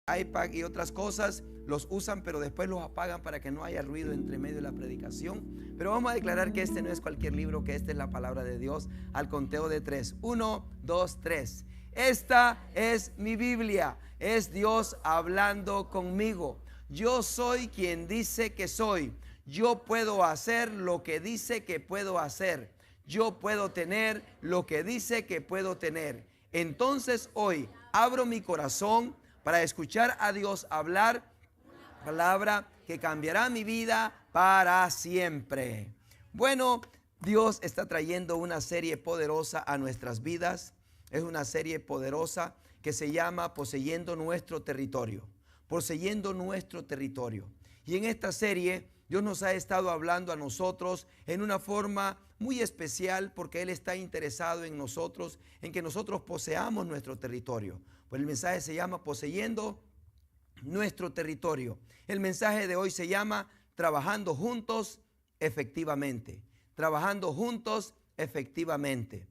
iPad y otras cosas, los usan pero después los apagan para que no haya ruido entre medio de la predicación. Pero vamos a declarar que este no es cualquier libro, que esta es la palabra de Dios al conteo de 3. 1, 2, 3. Esta es mi Biblia, es Dios hablando conmigo. Yo soy quien dice que soy. Yo puedo hacer lo que dice que puedo hacer. Yo puedo tener lo que dice que puedo tener. Entonces hoy abro mi corazón para escuchar a Dios hablar palabra que cambiará mi vida para siempre. Bueno, Dios está trayendo una serie poderosa a nuestras vidas. Es una serie poderosa que se llama Poseyendo Nuestro Territorio. Poseyendo nuestro territorio. Y en esta serie Dios nos ha estado hablando a nosotros en una forma muy especial, porque Él está interesado en nosotros, en que nosotros poseamos nuestro territorio. Pues el mensaje se llama Poseyendo Nuestro Territorio. El mensaje de hoy se llama Trabajando Juntos Efectivamente. Trabajando juntos efectivamente.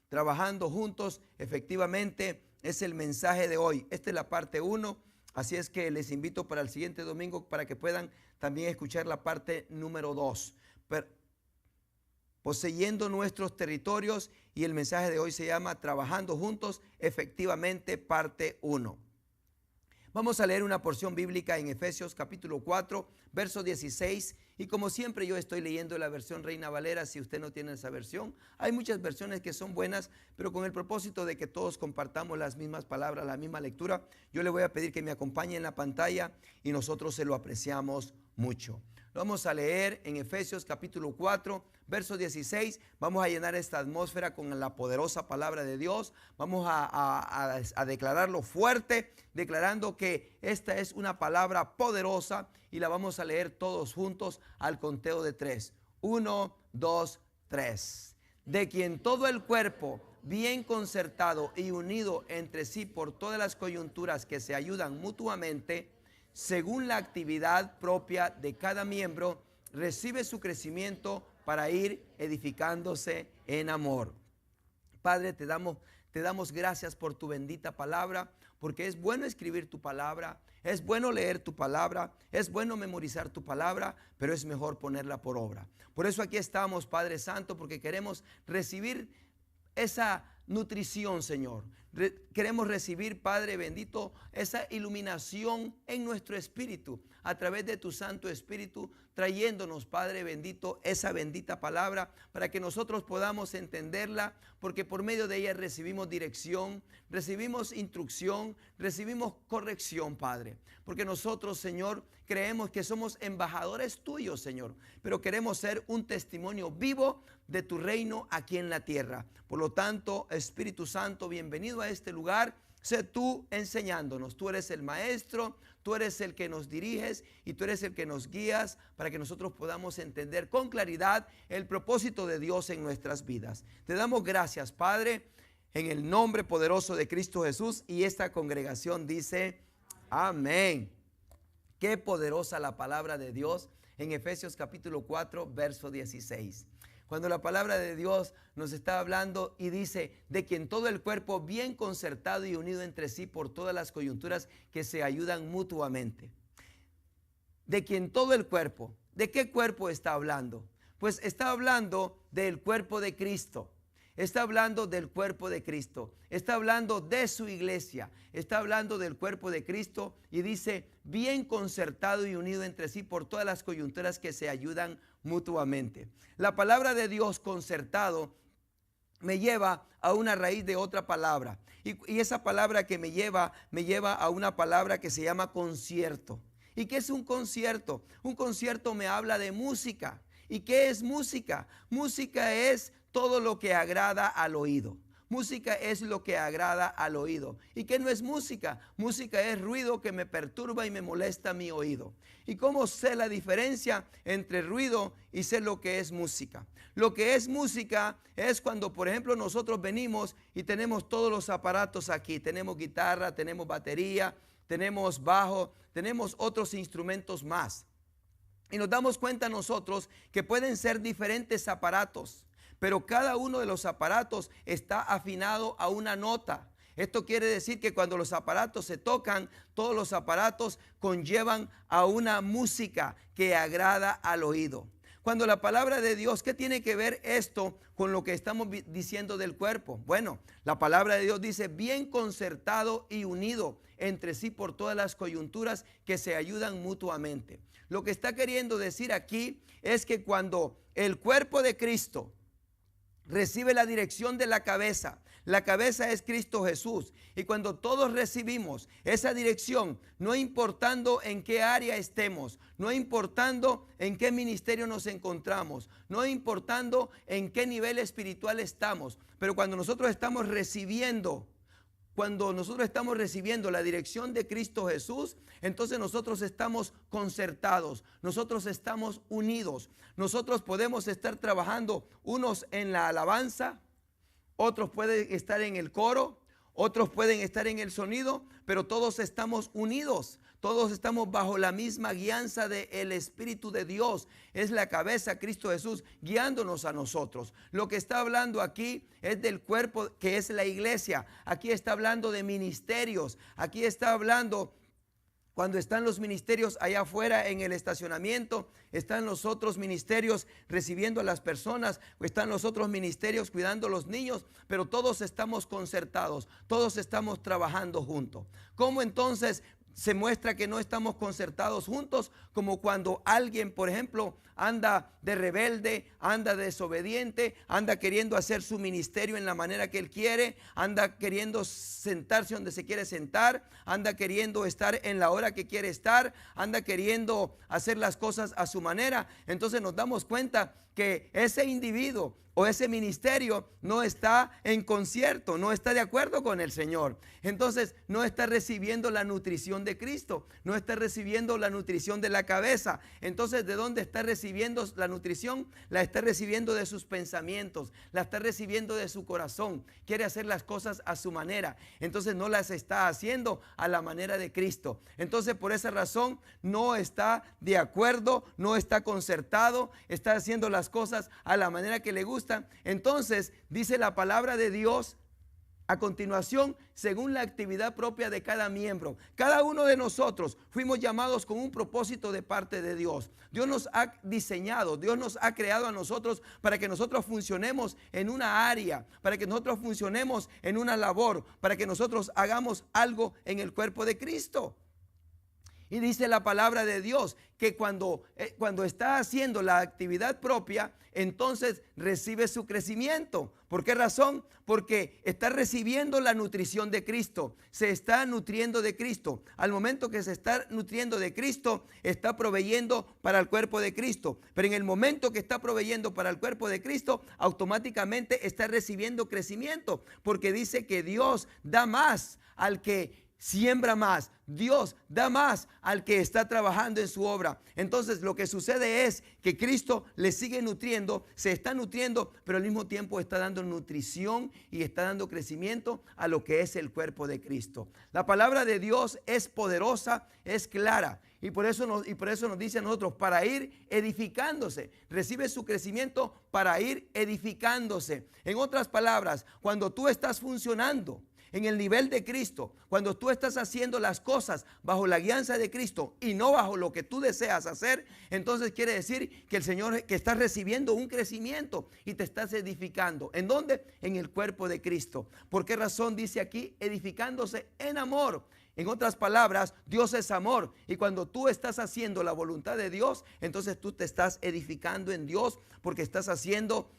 Trabajando juntos efectivamente es el mensaje de hoy. Esta es la parte 1. Así es que les invito para el siguiente domingo para que puedan también escuchar la parte número 2. Poseyendo nuestros territorios, y el mensaje de hoy se llama Trabajando juntos efectivamente, parte 1. Vamos a leer una porción bíblica en Efesios capítulo 4, verso 16. Y como siempre yo estoy leyendo la versión Reina Valera. Si usted no tiene esa versión, hay muchas versiones que son buenas, pero con el propósito de que todos compartamos las mismas palabras, la misma lectura, yo le voy a pedir que me acompañe en la pantalla y nosotros se lo apreciamos mucho. Lo vamos a leer en Efesios capítulo 4, verso 16. Vamos a llenar esta atmósfera con la poderosa palabra de Dios. Vamos a declararlo fuerte, declarando que esta es una palabra poderosa, y la vamos a leer todos juntos al conteo de 3. 1, 2, 3. De quien todo el cuerpo, bien concertado y unido entre sí por todas las coyunturas que se ayudan mutuamente, según la actividad propia de cada miembro, recibe su crecimiento para ir edificándose en amor. Padre, te damos gracias por tu bendita palabra, porque es bueno escribir tu palabra, es bueno leer tu palabra, es bueno memorizar tu palabra, pero es mejor ponerla por obra. Por eso aquí estamos, Padre Santo, porque queremos recibir esa nutrición, Señor. Queremos recibir, Padre bendito, esa iluminación en nuestro espíritu, a través de tu Santo Espíritu, trayéndonos, Padre bendito, esa bendita palabra, para que nosotros podamos entenderla, porque por medio de ella recibimos dirección, recibimos instrucción, recibimos corrección, Padre. Porque nosotros, Señor, creemos que somos embajadores tuyos, Señor, pero queremos ser un testimonio vivo de tu reino aquí en la tierra. Por lo tanto, Espíritu Santo, bienvenido a este lugar. Sé tú enseñándonos. Tú eres el maestro, tú eres el que nos diriges y tú eres el que nos guías, para que nosotros podamos entender con claridad el propósito de Dios en nuestras vidas. Te damos gracias, Padre, en el nombre poderoso de Cristo Jesús, y esta congregación dice amén. Qué poderosa la palabra de Dios en Efesios capítulo 4, verso 16. Cuando la palabra de Dios nos está hablando y dice de quien todo el cuerpo bien concertado y unido entre sí por todas las coyunturas que se ayudan mutuamente. De quien todo el cuerpo. ¿De qué cuerpo está hablando? Pues está hablando del cuerpo de Cristo. Está hablando del cuerpo de Cristo. Está hablando de su iglesia. Está hablando del cuerpo de Cristo, y dice bien concertado y unido entre sí por todas las coyunturas que se ayudan mutuamente. La palabra de Dios, concertado, me lleva a una raíz de otra palabra. Y esa palabra que me lleva a una palabra que se llama concierto. ¿Y qué es un concierto? Un concierto me habla de música. ¿Y qué es música? Música es todo lo que agrada al oído. Música es lo que agrada al oído. ¿Y qué no es música? Música es ruido que me perturba y me molesta mi oído. ¿Y cómo sé la diferencia entre ruido y sé lo que es música? Lo que es música es cuando, por ejemplo, nosotros venimos y tenemos todos los aparatos aquí. Tenemos guitarra, tenemos batería, tenemos bajo, tenemos otros instrumentos más. Y nos damos cuenta nosotros que pueden ser diferentes aparatos, pero cada uno de los aparatos está afinado a una nota. Esto quiere decir que cuando los aparatos se tocan, todos los aparatos conllevan a una música que agrada al oído. Cuando la palabra de Dios, ¿qué tiene que ver esto con lo que estamos diciendo del cuerpo? Bueno, la palabra de Dios dice bien concertado y unido entre sí por todas las coyunturas que se ayudan mutuamente. Lo que está queriendo decir aquí es que cuando el cuerpo de Cristo recibe la dirección de la cabeza es Cristo Jesús. Y cuando todos recibimos esa dirección, no importando en qué área estemos, no importando en qué ministerio nos encontramos, no importando en qué nivel espiritual estamos, pero cuando nosotros estamos recibiendo la dirección de Cristo Jesús, entonces nosotros estamos concertados, nosotros estamos unidos, nosotros podemos estar trabajando unos en la alabanza, otros pueden estar en el coro, otros pueden estar en el sonido, pero todos estamos unidos. Todos estamos bajo la misma guianza del Espíritu de Dios. Es la cabeza, Cristo Jesús, guiándonos a nosotros. Lo que está hablando aquí es del cuerpo que es la iglesia. Aquí está hablando de ministerios. Aquí está hablando cuando están los ministerios allá afuera en el estacionamiento, están los otros ministerios recibiendo a las personas, están los otros ministerios cuidando a los niños, pero todos estamos concertados, todos estamos trabajando juntos. ¿Cómo entonces se muestra que no estamos concertados juntos? Como cuando alguien, por ejemplo, anda de rebelde, anda desobediente, anda queriendo hacer su ministerio en la manera que él quiere, anda queriendo sentarse donde se quiere sentar, anda queriendo estar en la hora que quiere estar, anda queriendo hacer las cosas a su manera. Entonces nos damos cuenta que ese individuo o ese ministerio no está en concierto, no está de acuerdo con el Señor. Entonces no está recibiendo la nutrición de Cristo, no está recibiendo la nutrición de la cabeza. Entonces, ¿de dónde está recibiendo la nutrición? La está recibiendo de sus pensamientos, la está recibiendo de su corazón. Quiere hacer las cosas a su manera, entonces no las está haciendo a la manera de Cristo. Entonces, por esa razón no está de acuerdo, no está concertado, está haciendo las cosas a la manera que le gusta. Entonces dice la palabra de Dios a continuación, según la actividad propia de cada miembro. Cada uno de nosotros fuimos llamados con un propósito de parte de Dios. Dios nos ha diseñado, Dios nos ha creado a nosotros para que nosotros funcionemos en una área, para que nosotros funcionemos en una labor, para que nosotros hagamos algo en el cuerpo de Cristo. Y dice la palabra de Dios que cuando está haciendo la actividad propia, entonces recibe su crecimiento. ¿Por qué razón? Porque está recibiendo la nutrición de Cristo, se está nutriendo de Cristo. Al momento que se está nutriendo de Cristo, está proveyendo para el cuerpo de Cristo. Pero en el momento que está proveyendo para el cuerpo de Cristo, automáticamente está recibiendo crecimiento, porque dice que Dios da más al que siembra más. Dios da más al que está trabajando en su obra. Entonces lo que sucede es que Cristo le sigue nutriendo, se está nutriendo, pero al mismo tiempo está dando nutrición y está dando crecimiento a lo que es el cuerpo de Cristo. La palabra de Dios es poderosa, es clara, y por eso nos dice a nosotros para ir edificándose. Recibe su crecimiento para ir edificándose. En otras palabras, cuando tú estás funcionando en el nivel de Cristo, cuando tú estás haciendo las cosas bajo la guianza de Cristo y no bajo lo que tú deseas hacer, entonces quiere decir que el Señor, que estás recibiendo un crecimiento y te estás edificando. ¿En dónde? En el cuerpo de Cristo. ¿Por qué razón dice aquí edificándose en amor? En otras palabras, Dios es amor, y cuando tú estás haciendo la voluntad de Dios, entonces tú te estás edificando en Dios, porque estás haciendo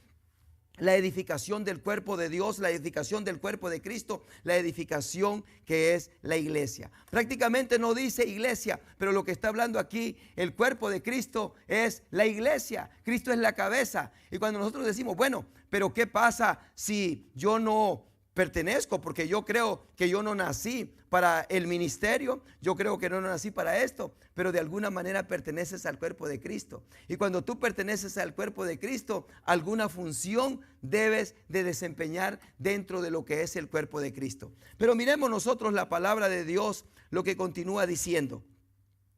la edificación del cuerpo de Dios, la edificación del cuerpo de Cristo, la edificación que es la iglesia. Prácticamente no dice iglesia, pero lo que está hablando aquí, el cuerpo de Cristo es la iglesia. Cristo es la cabeza. Y cuando nosotros decimos, bueno, pero ¿qué pasa si yo no pertenezco? Porque yo creo que yo no nací para el ministerio, yo creo que no nací para esto, pero de alguna manera perteneces al cuerpo de Cristo. Y cuando tú perteneces al cuerpo de Cristo, alguna función debes de desempeñar dentro de lo que es el cuerpo de Cristo. Pero miremos nosotros la palabra de Dios, lo que continúa diciendo.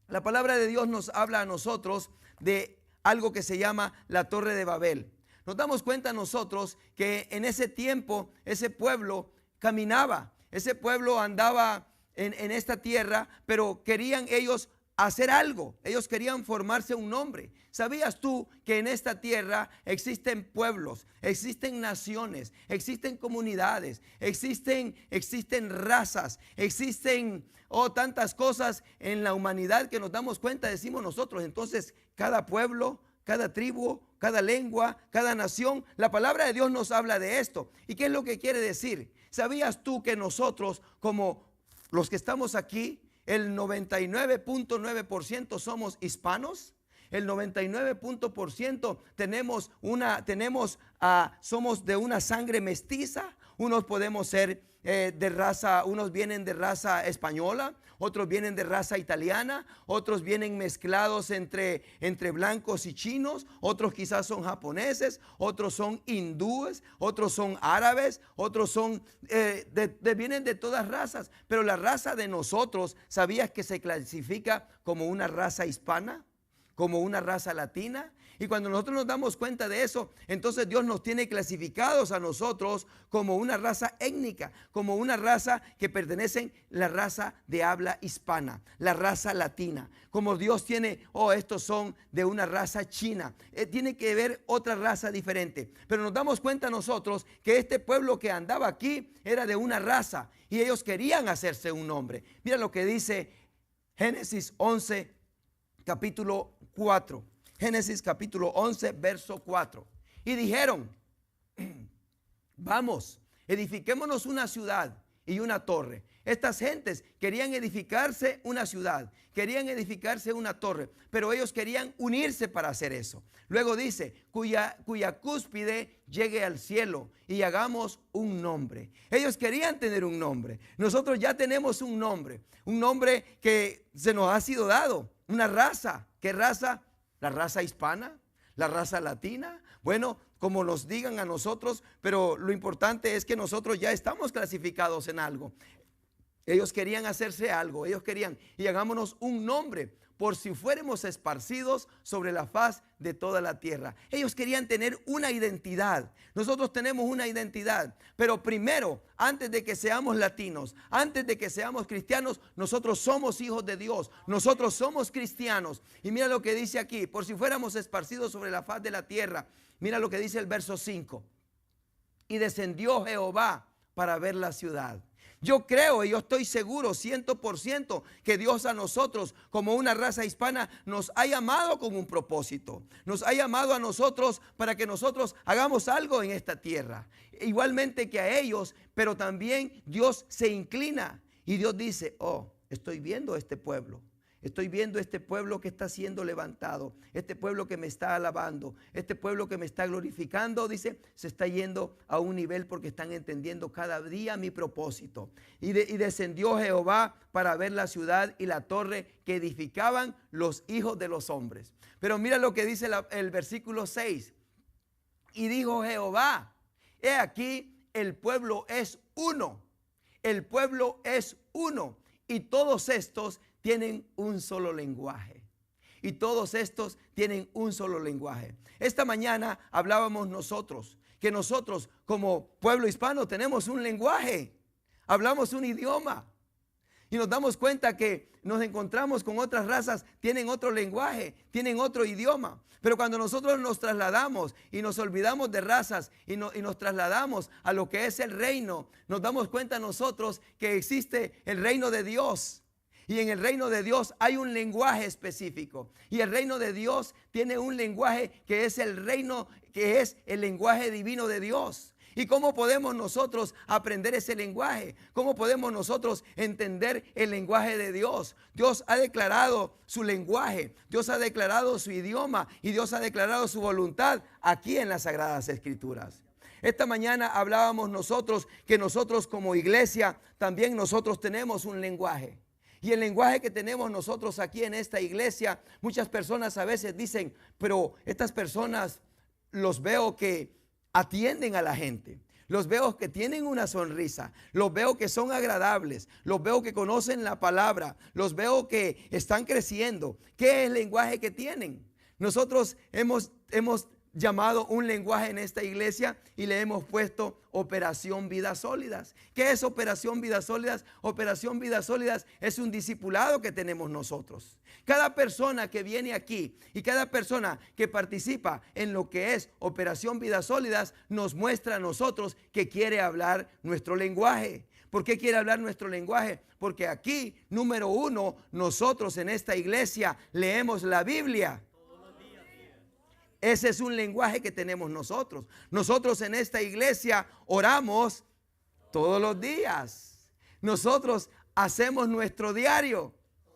La palabra de Dios nos habla a nosotros de algo que se llama la Torre de Babel. Nos damos cuenta nosotros que en ese tiempo ese pueblo caminaba ese pueblo andaba en esta tierra, pero querían ellos hacer algo. Ellos querían formarse un nombre. ¿Sabías tú que en esta tierra existen pueblos, existen naciones, existen comunidades, existen razas, existen tantas cosas en la humanidad que nos damos cuenta, decimos nosotros? Entonces, cada pueblo, cada tribu, cada lengua, cada nación, la palabra de Dios nos habla de esto. ¿Y qué es lo que quiere decir? ¿Sabías tú que nosotros, como los que estamos aquí, el 99.9% somos hispanos? El 99% somos de una sangre mestiza. Unos podemos ser de raza, unos vienen de raza española, otros vienen de raza italiana, otros vienen mezclados entre blancos y chinos, otros quizás son japoneses, otros son hindúes, otros son árabes, otros son vienen de todas razas. Pero la raza de nosotros, ¿sabías que se clasifica como una raza hispana? Como una raza latina. Y cuando nosotros nos damos cuenta de eso, entonces Dios nos tiene clasificados a nosotros como una raza étnica, como una raza que pertenecen la raza de habla hispana, la raza latina. Como Dios tiene, estos son de una raza china. Tiene que ver otra raza diferente. Pero nos damos cuenta nosotros que este pueblo que andaba aquí era de una raza y ellos querían hacerse un nombre. Mira lo que dice Génesis 11, capítulo 4. Génesis capítulo 11, verso 4. Y dijeron: vamos, edifiquémonos una ciudad y una torre. Estas gentes querían edificarse una ciudad, querían edificarse una torre, pero ellos querían unirse para hacer eso. Luego dice: cuya cúspide llegue al cielo y hagamos un nombre. Ellos querían tener un nombre. Nosotros ya tenemos un nombre que se nos ha sido dado, una raza. ¿Qué raza? La raza hispana, la raza latina. Bueno, como nos digan a nosotros, pero lo importante es que nosotros ya estamos clasificados en algo. Ellos querían hacerse algo, ellos querían, y hagámonos un nombre, por si fuéramos esparcidos sobre la faz de toda la tierra. Ellos querían tener una identidad. Nosotros tenemos una identidad, pero primero, antes de que seamos latinos, antes de que seamos cristianos, nosotros somos hijos de Dios, nosotros somos cristianos. Y mira lo que dice aquí: por si fuéramos esparcidos sobre la faz de la tierra. Mira lo que dice el verso 5. Y descendió Jehová para ver la ciudad. Yo creo y yo estoy seguro 100% que Dios a nosotros como una raza hispana nos ha llamado con un propósito. Nos ha llamado a nosotros para que nosotros hagamos algo en esta tierra. Igualmente que a ellos, pero también Dios se inclina y Dios dice: estoy viendo este pueblo. Estoy viendo este pueblo que está siendo levantado, este pueblo que me está alabando, este pueblo que me está glorificando. Dice, se está yendo a un nivel porque están entendiendo cada día mi propósito. Y descendió Jehová para ver la ciudad y la torre que edificaban los hijos de los hombres. Pero mira lo que dice el versículo 6. Y dijo Jehová: he aquí, el pueblo es uno. El pueblo es uno. Y todos estos tienen un solo lenguaje. Y todos estos tienen un solo lenguaje. Esta mañana hablábamos nosotros, que nosotros como pueblo hispano tenemos un lenguaje. Hablamos un idioma. Y nos damos cuenta que nos encontramos con otras razas, tienen otro lenguaje, tienen otro idioma. Pero cuando nosotros nos trasladamos y nos olvidamos de razas y nos trasladamos a lo que es el reino, nos damos cuenta nosotros que existe el reino de Dios. Y en el reino de Dios hay un lenguaje específico. Y el reino de Dios tiene un lenguaje que es el reino, que es el lenguaje divino de Dios. ¿Y cómo podemos nosotros aprender ese lenguaje? ¿Cómo podemos nosotros entender el lenguaje de Dios? Dios ha declarado su lenguaje, Dios ha declarado su idioma y Dios ha declarado su voluntad aquí en las Sagradas Escrituras. Esta mañana hablábamos nosotros que nosotros como iglesia también nosotros tenemos un lenguaje. Y el lenguaje que tenemos nosotros aquí en esta iglesia, muchas personas a veces dicen, pero estas personas los veo que atienden a la gente, los veo que tienen una sonrisa, los veo que son agradables, los veo que conocen la palabra, los veo que están creciendo. ¿Qué es el lenguaje que tienen? Nosotros hemos llamado un lenguaje en esta iglesia y le hemos puesto Operación Vidas Sólidas. ¿Qué es Operación Vidas Sólidas? Operación Vidas Sólidas es un discipulado que tenemos nosotros. Cada persona que viene aquí y cada persona que participa en lo que es Operación Vidas Sólidas nos muestra a nosotros que quiere hablar nuestro lenguaje. ¿Por qué quiere hablar nuestro lenguaje? Porque aquí, número uno, nosotros en esta iglesia leemos la Biblia. Ese es un lenguaje que tenemos nosotros. Nosotros en esta iglesia oramos todos los días. Nosotros hacemos nuestro diario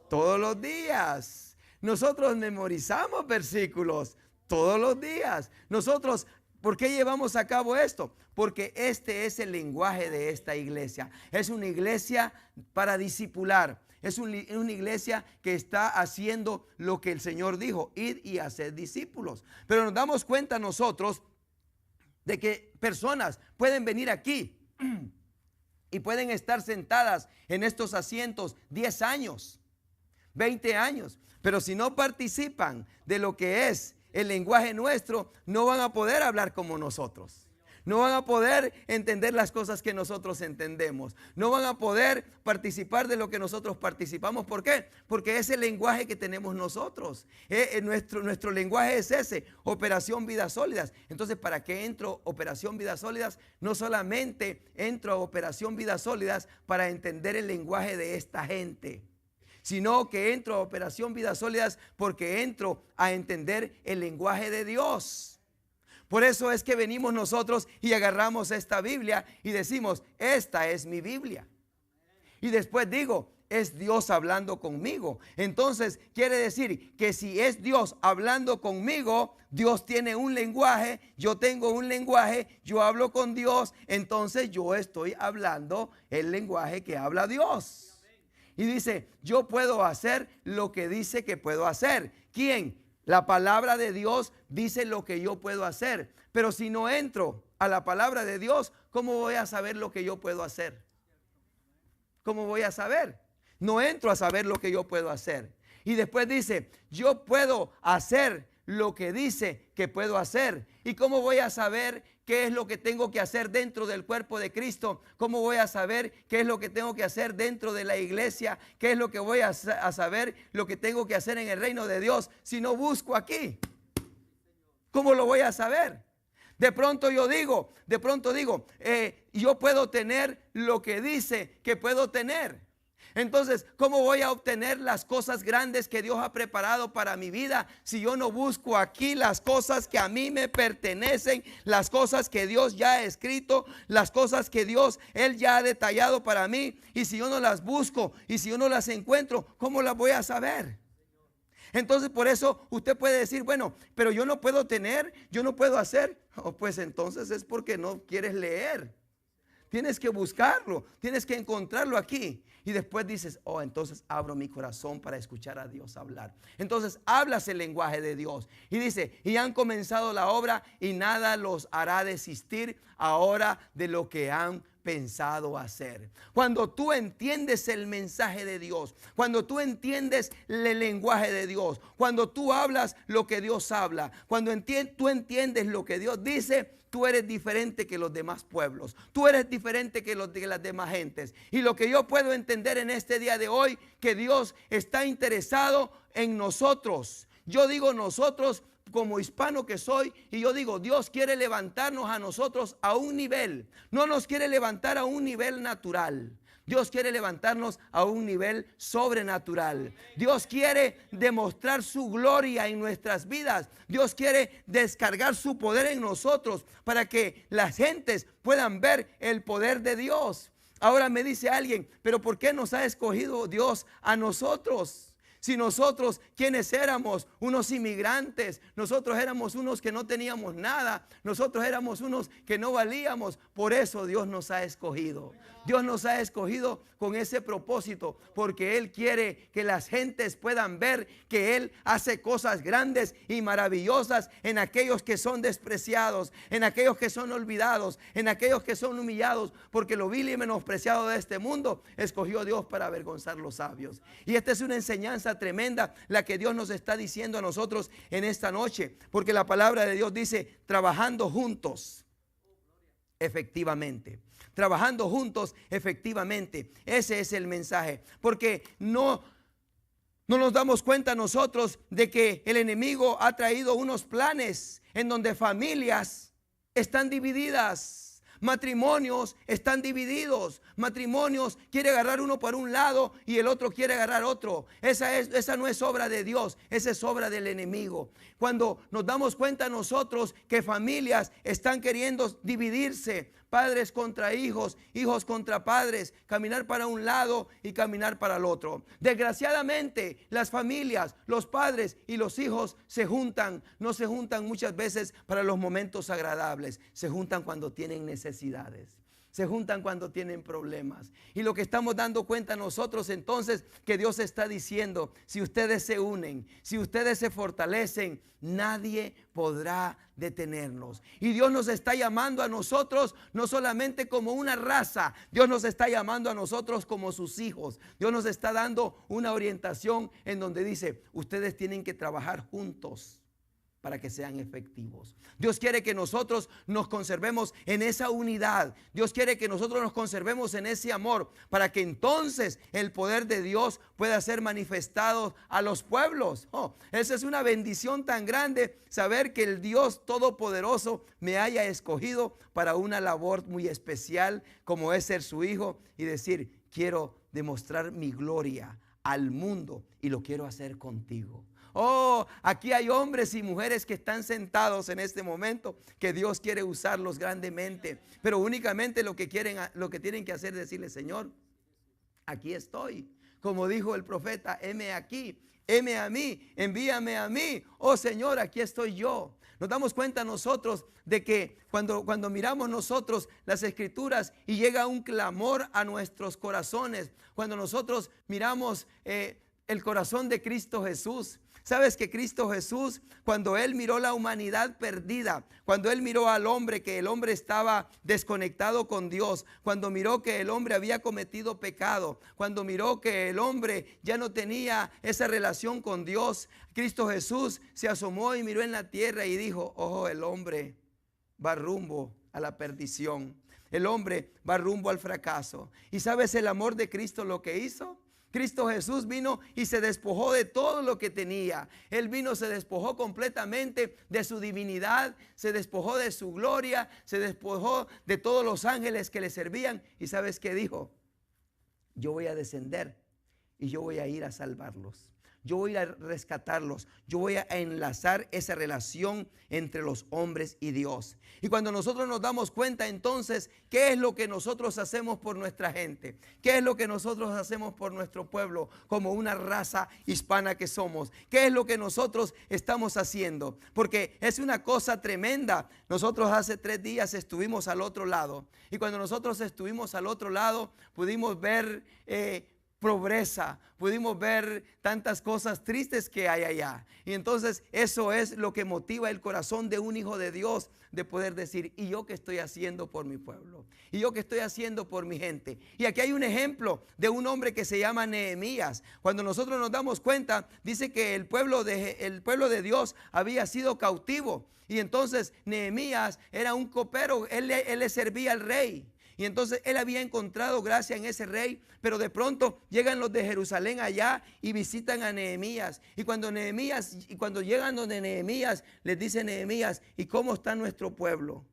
todos los días. Nosotros memorizamos versículos todos los días. Nosotros, ¿por qué llevamos a cabo esto? Porque este es el lenguaje de esta iglesia. Es una iglesia para discipular. Es una iglesia que está haciendo lo que el Señor dijo, id y haced discípulos. Pero nos damos cuenta nosotros de que personas pueden venir aquí y pueden estar sentadas en estos asientos 10 años, 20 años. Pero si no participan de lo que es el lenguaje nuestro, no van a poder hablar como nosotros. No van a poder entender las cosas que nosotros entendemos. No van a poder participar de lo que nosotros participamos. ¿Por qué? Porque es el lenguaje que tenemos nosotros. Nuestro lenguaje es ese, Operación Vidas Sólidas. Entonces, ¿para qué entro Operación Vidas Sólidas? No solamente entro a Operación Vidas Sólidas para entender el lenguaje de esta gente, sino que entro a Operación Vidas Sólidas porque entro a entender el lenguaje de Dios. Por eso es que venimos nosotros y agarramos esta Biblia y decimos, esta es mi Biblia. Y después digo, es Dios hablando conmigo. Entonces quiere decir que si es Dios hablando conmigo, Dios tiene un lenguaje, yo tengo un lenguaje, yo hablo con Dios, entonces yo estoy hablando el lenguaje que habla Dios. Y dice, yo puedo hacer lo que dice que puedo hacer. ¿Quién? La palabra de Dios dice lo que yo puedo hacer. Pero si no entro a la palabra de Dios, ¿cómo voy a saber lo que yo puedo hacer? ¿Cómo voy a saber? No entro a saber lo que yo puedo hacer. Y después dice, yo puedo hacer lo que dice que puedo hacer. ¿Y cómo voy a saber qué es lo que tengo que hacer dentro del cuerpo de Cristo? ¿Cómo voy a saber qué es lo que tengo que hacer dentro de la iglesia? ¿Qué es lo que voy a saber lo que tengo que hacer en el reino de Dios si no busco aquí? ¿Cómo lo voy a saber? De pronto digo, yo puedo tener lo que dice que puedo tener. Entonces, ¿cómo voy a obtener las cosas grandes que Dios ha preparado para mi vida si yo no busco aquí las cosas que a mí me pertenecen, las cosas que Dios ya ha escrito, las cosas que Él ya ha detallado para mí? Y si yo no las busco y si yo no las encuentro, ¿cómo las voy a saber? Entonces, por eso usted puede decir, bueno, pero yo no puedo tener, yo no puedo hacer. Pues entonces es porque no quieres leer. Tienes que buscarlo, tienes que encontrarlo aquí. Y después dices, entonces abro mi corazón para escuchar a Dios hablar. Entonces hablas el lenguaje de Dios. Y dice, y han comenzado la obra y nada los hará desistir ahora de lo que han pensado hacer. Cuando tú entiendes el mensaje de Dios, cuando tú entiendes el lenguaje de Dios, cuando tú hablas lo que Dios habla, cuando tú entiendes lo que Dios dice, tú eres diferente que los demás pueblos. Tú eres diferente que las demás gentes. Y lo que yo puedo entender en este día de hoy, que Dios está interesado en nosotros. Yo digo nosotros como hispano que soy, y yo digo, Dios quiere levantarnos a nosotros a un nivel. No nos quiere levantar a un nivel natural. Dios quiere levantarnos a un nivel sobrenatural. Dios quiere demostrar su gloria en nuestras vidas. Dios quiere descargar su poder en nosotros para que las gentes puedan ver el poder de Dios. Ahora me dice alguien, pero ¿por qué nos ha escogido Dios a nosotros? Si nosotros, ¿quiénes éramos? Unos inmigrantes. Nosotros éramos unos que no teníamos nada. Nosotros éramos unos que no valíamos. Por eso Dios nos ha escogido. Dios nos ha escogido con ese propósito, porque Él quiere que las gentes puedan ver que Él hace cosas grandes y maravillosas en aquellos que son despreciados, en aquellos que son olvidados, en aquellos que son humillados, porque lo vil y menospreciado de este mundo escogió Dios para avergonzar los sabios. Y esta es una enseñanza tremenda la que Dios nos está diciendo a nosotros en esta noche, porque la palabra de Dios dice: trabajando juntos efectivamente. Trabajando juntos efectivamente. Ese es el mensaje. Porque no nos damos cuenta nosotros de que el enemigo ha traído unos planes en donde familias están divididas. Matrimonios están divididos. Matrimonios quiere agarrar uno por un lado y el otro quiere agarrar otro. Esa no es obra de Dios, esa es obra del enemigo. Cuando nos damos cuenta nosotros que familias están queriendo dividirse, padres contra hijos, hijos contra padres, caminar para un lado y caminar para el otro. Desgraciadamente, las familias, los padres y los hijos se juntan, no se juntan muchas veces para los momentos agradables, se juntan cuando tienen necesidades. Se juntan cuando tienen problemas. Y lo que estamos dando cuenta nosotros entonces, que Dios está diciendo: si ustedes se unen, si ustedes se fortalecen, nadie podrá detenernos. Y Dios nos está llamando a nosotros no solamente como una raza, Dios nos está llamando a nosotros como sus hijos. Dios nos está dando una orientación en donde dice: ustedes tienen que trabajar juntos para que sean efectivos. Dios quiere que nosotros nos conservemos en esa unidad. Dios quiere que nosotros nos conservemos en ese amor, para que entonces el poder de Dios pueda ser manifestado a los pueblos. Esa es una bendición tan grande, saber que el Dios Todopoderoso me haya escogido para una labor muy especial, como es ser su hijo y decir: quiero demostrar mi gloria al mundo y lo quiero hacer contigo. Aquí hay hombres y mujeres que están sentados en este momento, que Dios quiere usarlos grandemente, pero únicamente lo que tienen que hacer es decirle: Señor, aquí estoy. Como dijo el profeta: heme aquí, heme a mí, envíame a mí. Oh Señor, aquí estoy yo. Nos damos cuenta nosotros de que cuando miramos nosotros las escrituras y llega un clamor a nuestros corazones, cuando nosotros miramos el corazón de Cristo Jesús. Sabes que Cristo Jesús, cuando Él miró la humanidad perdida, cuando Él miró al hombre, que el hombre estaba desconectado con Dios, cuando miró que el hombre había cometido pecado, cuando miró que el hombre ya no tenía esa relación con Dios, Cristo Jesús se asomó y miró en la tierra y dijo: el hombre va rumbo a la perdición. El hombre va rumbo al fracaso. ¿Y sabes el amor de Cristo lo que hizo? Cristo Jesús vino y se despojó de todo lo que tenía. Él vino, se despojó completamente de su divinidad, se despojó de su gloria, se despojó de todos los ángeles que le servían. ¿Y sabes qué dijo? Yo voy a descender y yo voy a ir a salvarlos. Yo voy a rescatarlos. Yo voy a enlazar esa relación entre los hombres y Dios. Y cuando nosotros nos damos cuenta entonces, ¿qué es lo que nosotros hacemos por nuestra gente? ¿Qué es lo que nosotros hacemos por nuestro pueblo como una raza hispana que somos? ¿Qué es lo que nosotros estamos haciendo? Porque es una cosa tremenda. Nosotros hace 3 días estuvimos al otro lado. Y cuando nosotros estuvimos al otro lado, pudimos ver pobreza, pudimos ver tantas cosas tristes que hay allá. Y entonces eso es lo que motiva el corazón de un hijo de Dios, de poder decir: ¿y yo qué estoy haciendo por mi pueblo? ¿Y yo qué estoy haciendo por mi gente? Y aquí hay un ejemplo de un hombre que se llama Nehemías. Cuando nosotros nos damos cuenta, dice que el pueblo de Dios había sido cautivo. Y entonces Nehemías era un copero, él le servía al rey. Y entonces él había encontrado gracia en ese rey, pero de pronto llegan los de Jerusalén allá y visitan a Nehemías. Y cuando llegan donde Nehemías, les dice Nehemías: ¿y cómo está nuestro pueblo?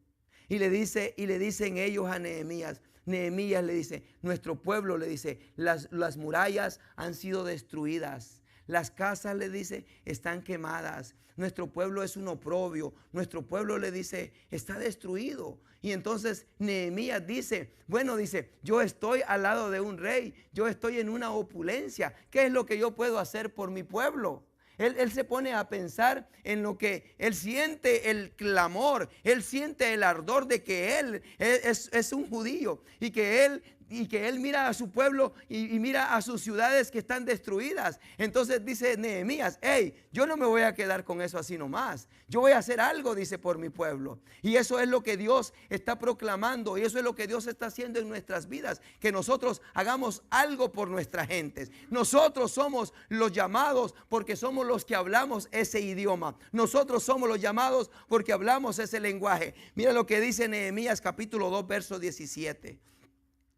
Y le dicen ellos a Nehemías le dice: nuestro pueblo, le dice, las murallas han sido destruidas. Las casas, le dice, están quemadas. Nuestro pueblo es un oprobio. Nuestro pueblo, le dice, está destruido. Y entonces Nehemías dice: bueno, dice, yo estoy al lado de un rey. Yo estoy en una opulencia. ¿Qué es lo que yo puedo hacer por mi pueblo? Él se pone a pensar en lo que él siente, el clamor, él siente el ardor de que él es un judío y que él y que él mira a su pueblo y mira a sus ciudades que están destruidas. Entonces dice Nehemías, hey, yo no me voy a quedar con eso así nomás. Yo voy a hacer algo, dice, por mi pueblo. Y eso es lo que Dios está proclamando, y eso es lo que Dios está haciendo en nuestras vidas, que nosotros hagamos algo por nuestras gentes. Nosotros somos los llamados porque somos los que hablamos ese idioma. Nosotros somos los llamados porque hablamos ese lenguaje. Mira lo que dice Nehemías capítulo 2 verso 17.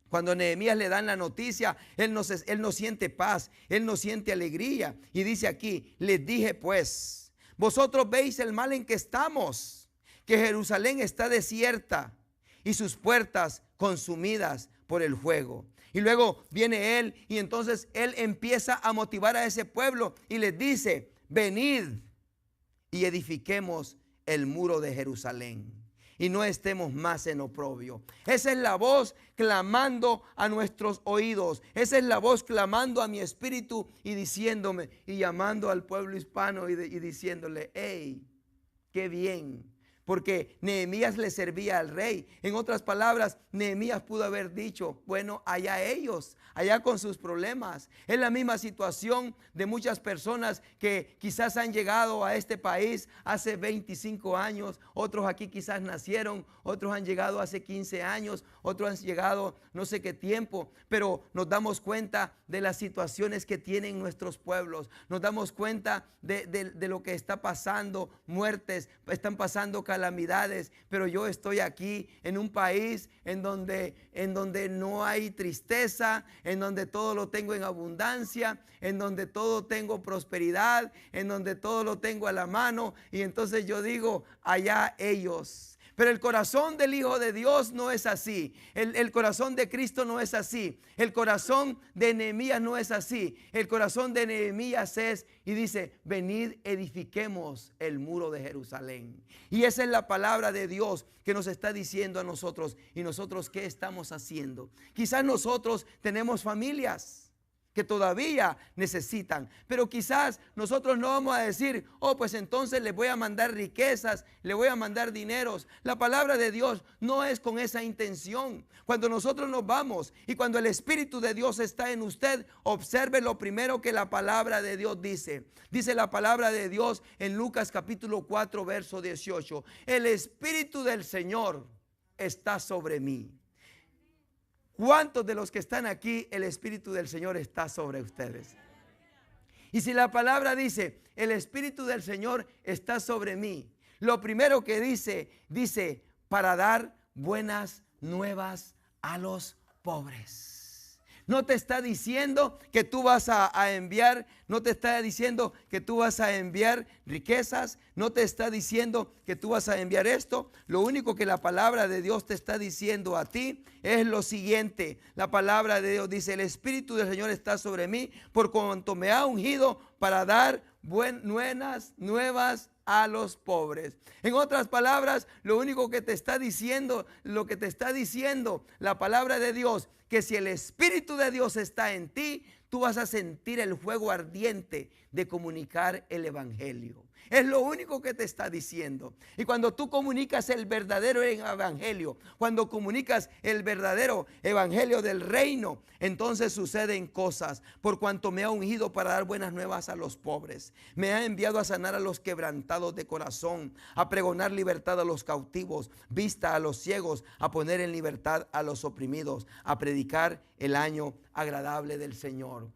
Cuando a Nehemías le dan la noticia, él no siente paz, él no siente alegría. Y dice aquí, les dije pues, vosotros veis el mal en que estamos, que Jerusalén está desierta y sus puertas consumidas por el fuego. Y luego viene él y entonces él empieza a motivar a ese pueblo y les dice, venid y edifiquemos el muro de Jerusalén y no estemos más en oprobio. Esa es la voz clamando a nuestros oídos. Esa es la voz clamando a mi espíritu y diciéndome y llamando al pueblo hispano y diciéndole, hey, qué bien. Porque Nehemías le servía al rey. En otras palabras, Nehemías pudo haber dicho, bueno, allá ellos, allá con sus problemas. Es la misma situación de muchas personas que quizás han llegado a este país hace 25 años. Otros aquí quizás nacieron, otros han llegado hace 15 años, otros han llegado no sé qué tiempo. Pero nos damos cuenta de las situaciones que tienen nuestros pueblos. Nos damos cuenta de lo que está pasando, muertes, están pasando calamidades, pero yo estoy aquí en un país en donde no hay tristeza, en donde todo lo tengo en abundancia, en donde todo tengo prosperidad, en donde todo lo tengo a la mano. Y entonces yo digo, allá ellos. Pero el corazón del Hijo de Dios no es así. El corazón de Cristo no es así. El corazón de Nehemías no es así. El corazón de Nehemías es, y dice, venid, edifiquemos el muro de Jerusalén. Y esa es la palabra de Dios que nos está diciendo a nosotros. ¿Y nosotros qué estamos haciendo? Quizás nosotros tenemos familias que todavía necesitan, pero quizás nosotros no vamos a decir, oh, pues entonces les voy a mandar riquezas, le voy a mandar dineros. La palabra de Dios no es con esa intención. Cuando nosotros nos vamos y cuando el Espíritu de Dios está en usted, observe lo primero que la palabra de Dios dice. Dice la palabra de Dios en Lucas capítulo 4 verso 18, el Espíritu del Señor está sobre mí. ¿Cuántos de los que están aquí el Espíritu del Señor está sobre ustedes? Y si la palabra dice, el Espíritu del Señor está sobre mí, lo primero que dice, para dar buenas nuevas a los pobres. No te está diciendo que tú vas a enviar, no te está diciendo que tú vas a enviar riquezas, no te está diciendo que tú vas a enviar esto. Lo único que la palabra de Dios te está diciendo a ti es lo siguiente. La palabra de Dios dice, el Espíritu del Señor está sobre mí por cuanto me ha ungido para dar buenas nuevas a los pobres. En otras palabras, lo único que te está diciendo, lo que te está diciendo la palabra de Dios, que si el Espíritu de Dios está en ti, tú vas a sentir el fuego ardiente de comunicar el Evangelio. Es lo único que te está diciendo. Y cuando tú comunicas el verdadero evangelio, cuando comunicas el verdadero evangelio del reino, entonces suceden cosas. Por cuanto me ha ungido para dar buenas nuevas a los pobres, me ha enviado a sanar a los quebrantados de corazón, a pregonar libertad a los cautivos, vista a los ciegos, a poner en libertad a los oprimidos, a predicar el año agradable del Señor.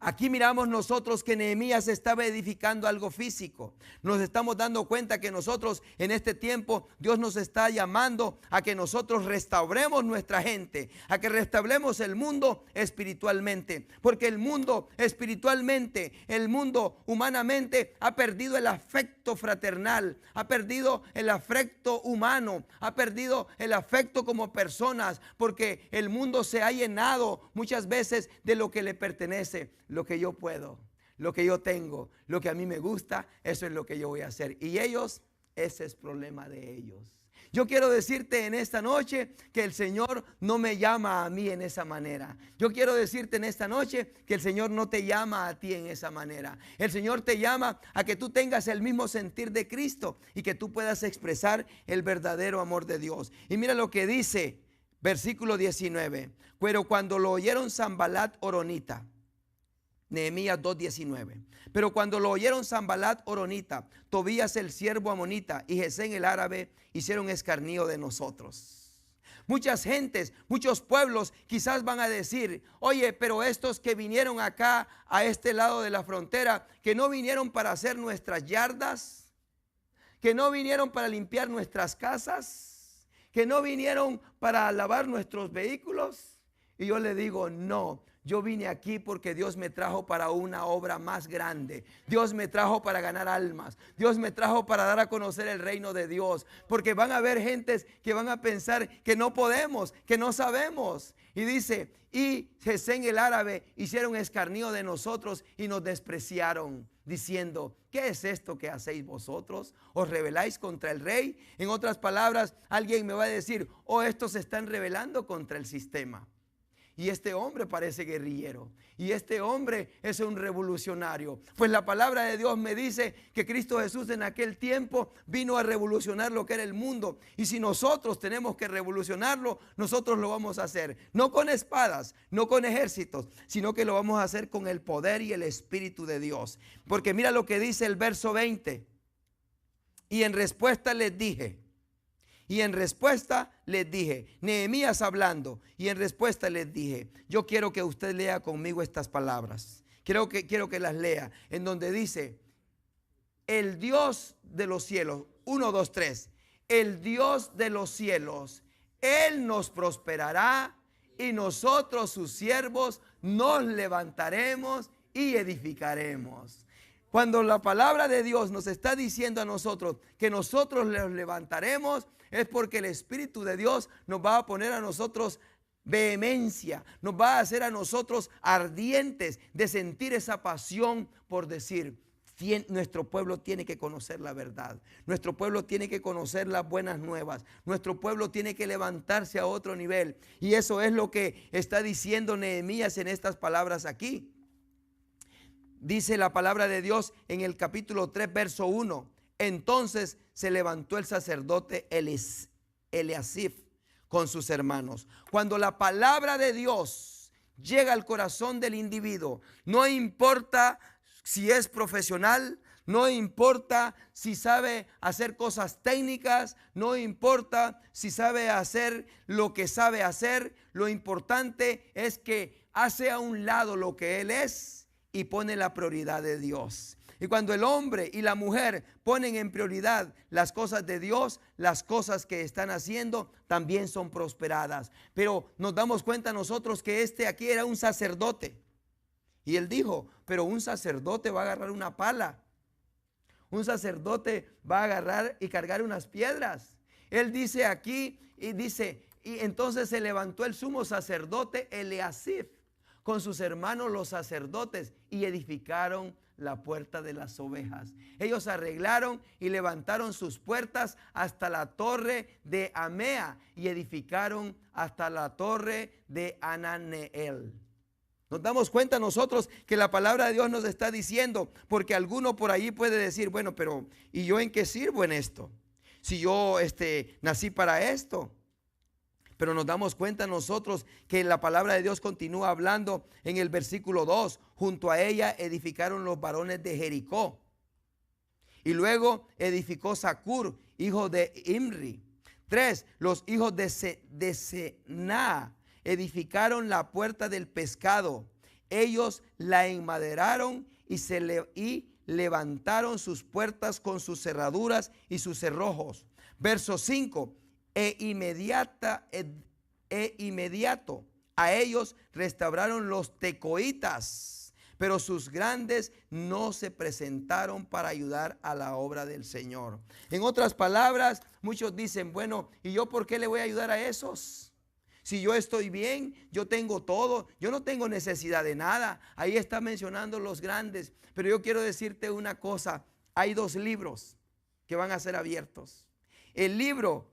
Aquí miramos nosotros que Nehemías estaba edificando algo físico. Nos estamos dando cuenta que nosotros en este tiempo Dios nos está llamando a que nosotros restauremos nuestra gente, a que restauremos el mundo espiritualmente. Porque el mundo espiritualmente, el mundo humanamente ha perdido el afecto fraternal, ha perdido el afecto humano, ha perdido el afecto como personas, porque el mundo se ha llenado muchas veces de lo que le pertenece. Lo que yo puedo, lo que yo tengo, lo que a mí me gusta, eso es lo que yo voy a hacer. Y ellos, ese es problema de ellos. Yo quiero decirte en esta noche que el Señor no me llama a mí en esa manera. Yo quiero decirte en esta noche que el Señor no te llama a ti en esa manera. El Señor te llama a que tú tengas el mismo sentir de Cristo y que tú puedas expresar el verdadero amor de Dios. Y mira lo que dice Versículo 19. Pero cuando lo oyeron Sanbalat Horonita, Nehemías 2:19. Pero cuando lo oyeron Sanbalat Horonita, Tobías el siervo amonita y Gesén el árabe hicieron escarnio de nosotros. Muchas gentes, muchos pueblos quizás van a decir: oye, pero estos que vinieron acá a este lado de la frontera, que no vinieron para hacer nuestras yardas, que no vinieron para limpiar nuestras casas, que no vinieron para lavar nuestros vehículos. Y yo le digo: no, yo vine aquí porque Dios me trajo para una obra más grande. Dios me trajo para ganar almas. Dios me trajo para dar a conocer el reino de Dios. Porque van a haber gentes que van a pensar que no podemos, que no sabemos. Y dice: y Gesén el árabe hicieron escarnio de nosotros y nos despreciaron, diciendo: ¿qué es esto que hacéis vosotros? ¿Os rebeláis contra el rey? En otras palabras, alguien me va a decir: oh, estos se están rebelando contra el sistema. Y este hombre parece guerrillero. Y este hombre es un revolucionario. Pues la palabra de Dios me dice que Cristo Jesús en aquel tiempo vino a revolucionar lo que era el mundo. Y si nosotros tenemos que revolucionarlo, nosotros lo vamos a hacer. No con espadas, no con ejércitos, sino que lo vamos a hacer con el poder y el Espíritu de Dios. Porque mira lo que dice el verso 20. Y en respuesta les dije. Nehemías hablando, y en respuesta les dije: yo quiero que usted lea conmigo estas palabras. Quiero que las lea, en donde dice: el Dios de los cielos, 1, 2, 3, el Dios de los cielos, Él nos prosperará y nosotros sus siervos nos levantaremos y edificaremos. Cuando la palabra de Dios nos está diciendo a nosotros que nosotros los levantaremos, es porque el Espíritu de Dios nos va a poner a nosotros vehemencia, nos va a hacer a nosotros ardientes de sentir esa pasión por decir: nuestro pueblo tiene que conocer la verdad, nuestro pueblo tiene que conocer las buenas nuevas, nuestro pueblo tiene que levantarse a otro nivel. Y eso es lo que está diciendo Nehemías en estas palabras aquí. Dice la palabra de Dios en el capítulo 3, verso 1. Entonces se levantó el sacerdote Eliasif con sus hermanos. Cuando la palabra de Dios llega al corazón del individuo, no importa si es profesional, no importa si sabe hacer cosas técnicas, no importa si sabe hacer lo que sabe hacer, lo importante es que hace a un lado lo que él es y pone la prioridad de Dios. Y cuando el hombre y la mujer ponen en prioridad las cosas de Dios, las cosas que están haciendo también son prosperadas. Pero nos damos cuenta nosotros que este aquí era un sacerdote. Y él dijo: pero un sacerdote va a agarrar una pala. Un sacerdote va a agarrar y cargar unas piedras. Él dice aquí y dice: y entonces se levantó el sumo sacerdote Eliasif con sus hermanos los sacerdotes y edificaron la puerta de las ovejas. Ellos arreglaron y levantaron sus puertas hasta la torre de Amea y edificaron hasta la torre de Ananeel. Nos damos cuenta nosotros que la palabra de Dios nos está diciendo, porque alguno por ahí puede decir: bueno, pero ¿y yo en qué sirvo en esto? Si yo nací para esto. Pero nos damos cuenta nosotros que la palabra de Dios continúa hablando en el versículo 2. Junto a ella edificaron los varones de Jericó. Y luego edificó Zacur, hijo de Imri. 3. Los hijos de Sená edificaron la puerta del pescado. Ellos la enmaderaron y levantaron sus puertas con sus cerraduras y sus cerrojos. Verso 5. E inmediato a ellos restauraron los tecoitas, pero sus grandes no se presentaron para ayudar a la obra del Señor. En otras palabras, muchos dicen: bueno, ¿y yo por qué le voy a ayudar a esos? Si yo estoy bien, yo tengo todo, yo no tengo necesidad de nada. Ahí está mencionando los grandes. Pero yo quiero decirte una cosa: hay 2 libros que van a ser abiertos. El libro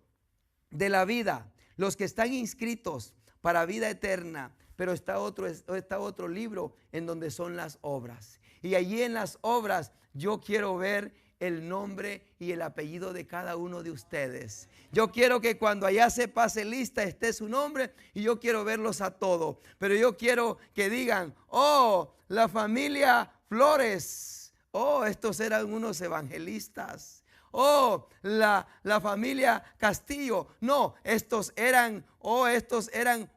de la vida, los que están inscritos para vida eterna, pero está otro libro en donde son las obras. Y allí en las obras yo quiero ver el nombre y el apellido de cada uno de ustedes. Yo quiero que cuando allá se pase lista esté su nombre y yo quiero verlos a todos. Pero yo quiero que digan, oh, la familia Flores. Oh, estos eran unos evangelistas. Oh, la familia Castillo. No, estos eran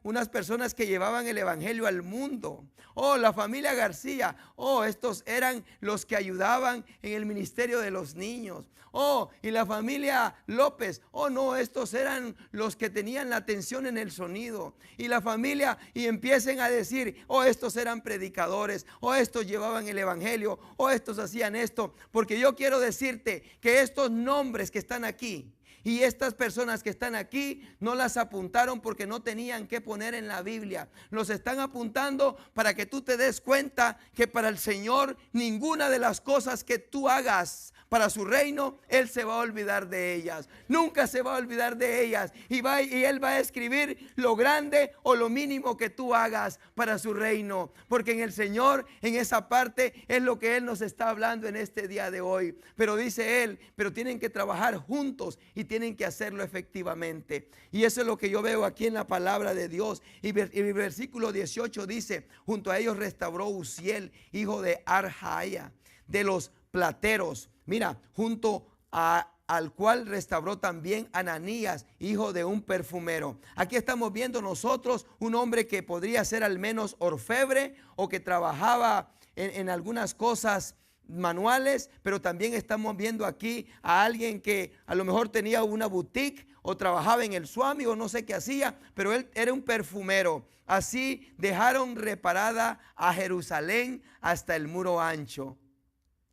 unas personas que llevaban el evangelio al mundo. Oh, la familia García. Oh, estos eran los que ayudaban en el ministerio de los niños. Oh, y la familia López. Oh, no, estos eran los que tenían la atención en el sonido. Y la familia, y empiecen a decir, oh, estos eran predicadores. Oh, estos llevaban el evangelio. Oh, estos hacían esto. Porque yo quiero decirte que estos nombres que están aquí y estas personas que están aquí no las apuntaron porque no tenían que poner en la Biblia. Los están apuntando para que tú te des cuenta que para el Señor ninguna de las cosas que tú hagas para su reino, Él se va a olvidar de ellas. Nunca se va a olvidar de ellas. Y Él va a escribir lo grande o lo mínimo que tú hagas para su reino. Porque en el Señor, en esa parte, es lo que Él nos está hablando en este día de hoy. Pero dice Él, pero tienen que trabajar juntos y tienen que hacerlo efectivamente. Y eso es lo que yo veo aquí en la palabra de Dios. Y el versículo 18 dice, junto a ellos restauró Uziel, hijo de Arjaya, de los plateros. Mira, junto al cual restauró también Ananías, hijo de un perfumero. Aquí estamos viendo nosotros un hombre que podría ser al menos orfebre o que trabajaba en algunas cosas manuales, pero también estamos viendo aquí a alguien que a lo mejor tenía una boutique o trabajaba en el Swami o no sé qué hacía, pero él era un perfumero. Así dejaron reparada a Jerusalén hasta el muro ancho.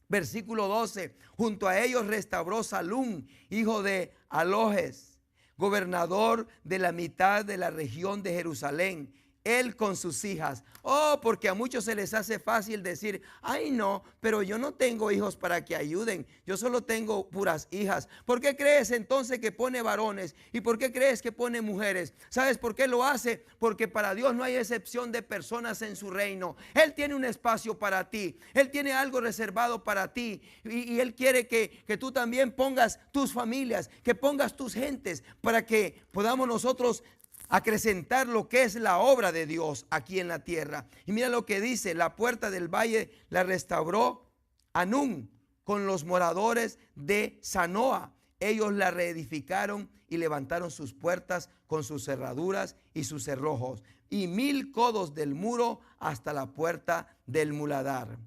Versículo 12, junto a ellos restauró Salum, hijo de Alojes, gobernador de la mitad de la región de Jerusalén, él con sus hijas. Oh, porque a muchos se les hace fácil decir, ay no, pero yo no tengo hijos para que ayuden, yo solo tengo puras hijas. ¿Por qué crees entonces que pone varones? ¿Y por qué crees que pone mujeres? ¿Sabes por qué lo hace? Porque para Dios no hay excepción de personas en su reino. Él tiene un espacio para ti, Él tiene algo reservado para ti. Y Él quiere que tú también pongas tus familias, que pongas tus gentes, para que podamos nosotros acrecentar lo que es la obra de Dios aquí en la tierra. Y mira lo que dice, la puerta del valle la restauró Anún con los moradores de Zanoa. Ellos la reedificaron y levantaron sus puertas con sus cerraduras y sus cerrojos, y 1000 codos del muro hasta la puerta del muladar.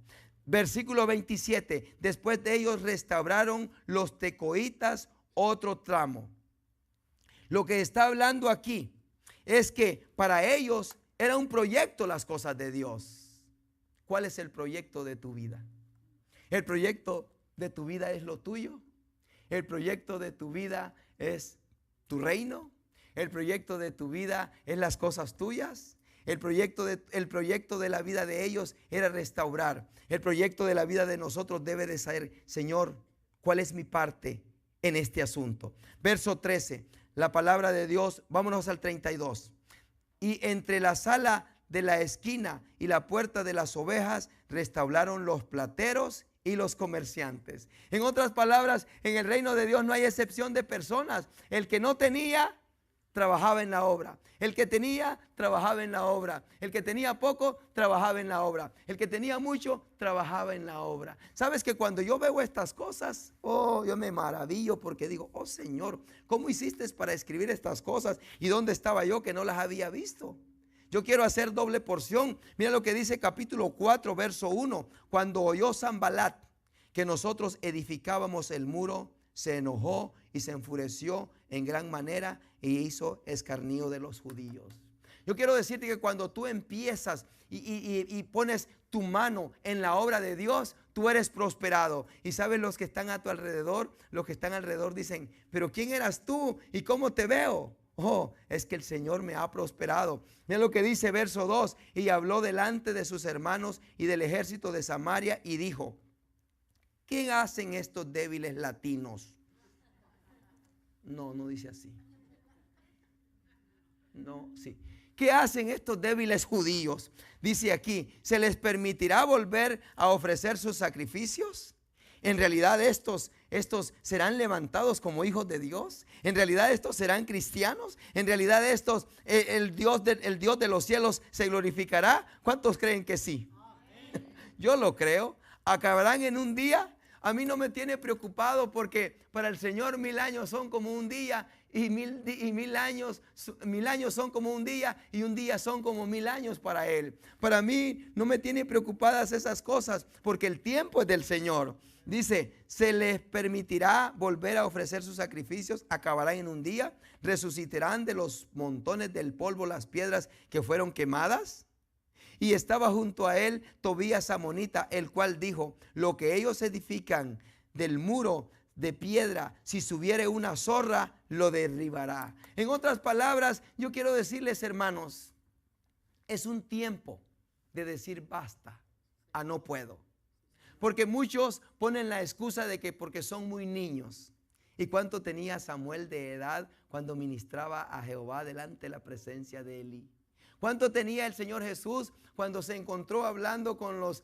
Versículo 27, después de ellos restauraron los tecoitas otro tramo. Lo que está hablando aquí es que para ellos era un proyecto las cosas de Dios. ¿Cuál es el proyecto de tu vida? ¿El proyecto de tu vida es lo tuyo? ¿El proyecto de tu vida es tu reino? ¿El proyecto de tu vida es las cosas tuyas? El proyecto de la vida de ellos era restaurar. El proyecto de la vida de nosotros debe de ser, Señor, ¿cuál es mi parte en este asunto? Verso 13. La palabra de Dios, vámonos al 32. Y entre la sala de la esquina y la puerta de las ovejas restauraron los plateros y los comerciantes. En otras palabras, en el reino de Dios no hay excepción de personas. El que no tenía, trabajaba en la obra. El que tenía, trabajaba en la obra. El que tenía poco, trabajaba en la obra. El que tenía mucho, trabajaba en la obra. ¿Sabes que cuando yo veo estas cosas, oh, yo me maravillo porque digo, oh Señor, ¿cómo hiciste para escribir estas cosas? ¿Y dónde estaba yo que no las había visto? Yo quiero hacer doble porción. Mira lo que dice capítulo 4, verso 1. Cuando oyó Sanbalat que nosotros edificábamos el muro, se enojó y se enfureció en gran manera e hizo escarnio de los judíos. Yo quiero decirte que cuando tú empiezas y pones tu mano en la obra de Dios, tú eres prosperado. Y sabes, los que están a tu alrededor, los que están alrededor dicen, pero ¿quién eras tú y cómo te veo? Oh, es que el Señor me ha prosperado. Mira lo que dice verso 2. Y habló delante de sus hermanos y del ejército de Samaria y dijo, ¿qué hacen estos débiles latinos? No dice así. No, sí. ¿Qué hacen estos débiles judíos? Dice aquí, ¿se les permitirá volver a ofrecer sus sacrificios? En realidad estos serán levantados como hijos de Dios. En realidad estos serán cristianos. En realidad estos, el Dios de los cielos se glorificará. ¿Cuántos creen que sí? Yo lo creo. Acabarán en un día. A mí no me tiene preocupado, porque para el Señor 1000 años son como un día, y mil años son como un día, y un día son como 1000 años para Él. Para mí no me tiene preocupadas esas cosas, porque el tiempo es del Señor. Dice, se les permitirá volver a ofrecer sus sacrificios, acabarán en un día, resucitarán de los montones del polvo las piedras que fueron quemadas. Y estaba junto a él Tobías amonita, el cual dijo, lo que ellos edifican del muro de piedra, si subiere una zorra, lo derribará. En otras palabras, yo quiero decirles, hermanos, es un tiempo de decir basta a no puedo. Porque muchos ponen la excusa de que porque son muy niños. ¿Y cuánto tenía Samuel de edad cuando ministraba a Jehová delante de la presencia de Elí? ¿Cuánto tenía el Señor Jesús cuando se encontró hablando con los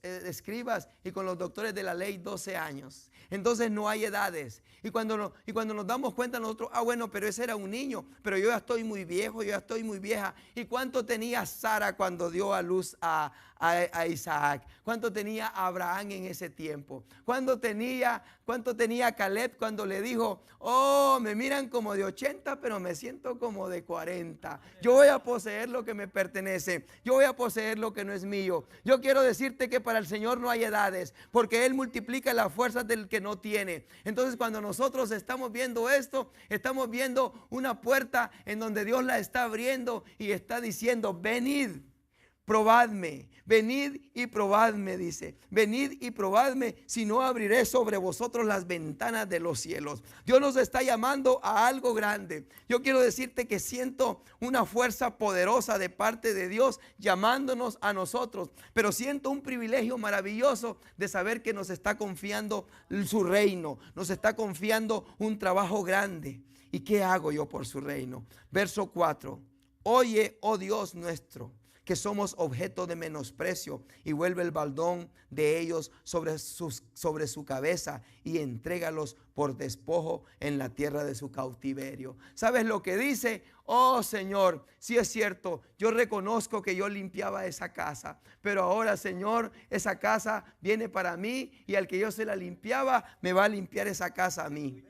escribas y con los doctores de la ley? 12 años. Entonces no hay edades. Y cuando nos damos cuenta nosotros, bueno, pero ese era un niño, pero yo ya estoy muy viejo, yo ya estoy muy vieja. ¿Y cuánto tenía Sara cuando dio a luz a Isaac? ¿Cuánto tenía Abraham en ese tiempo? ¿Cuánto tenía Caleb cuando le dijo, me miran como de 80, pero me siento como de 40? Yo voy a poseer lo que me pertenece. Yo voy a poseer lo que no es mío. Yo quiero decirte que para el Señor no hay edades, porque Él multiplica las fuerzas del que no tiene. Entonces, cuando nosotros estamos viendo esto, estamos viendo una puerta en donde Dios la está abriendo y está diciendo, venid, probadme, venid y probadme, dice, venid y probadme, si no abriré sobre vosotros las ventanas de los cielos. Dios nos está llamando a algo grande. Yo quiero decirte que siento una fuerza poderosa de parte de Dios llamándonos a nosotros, pero siento un privilegio maravilloso de saber que nos está confiando su reino, nos está confiando un trabajo grande. ¿Y qué hago yo por su reino? Verso 4, oye, oh Dios nuestro, que somos objeto de menosprecio, y vuelve el baldón de ellos sobre su cabeza, y entrégalos por despojo en la tierra de su cautiverio. ¿Sabes lo que dice? Oh Señor, sí es cierto, yo reconozco que yo limpiaba esa casa, pero ahora, Señor, esa casa viene para mí, y al que yo se la limpiaba, me va a limpiar esa casa a mí.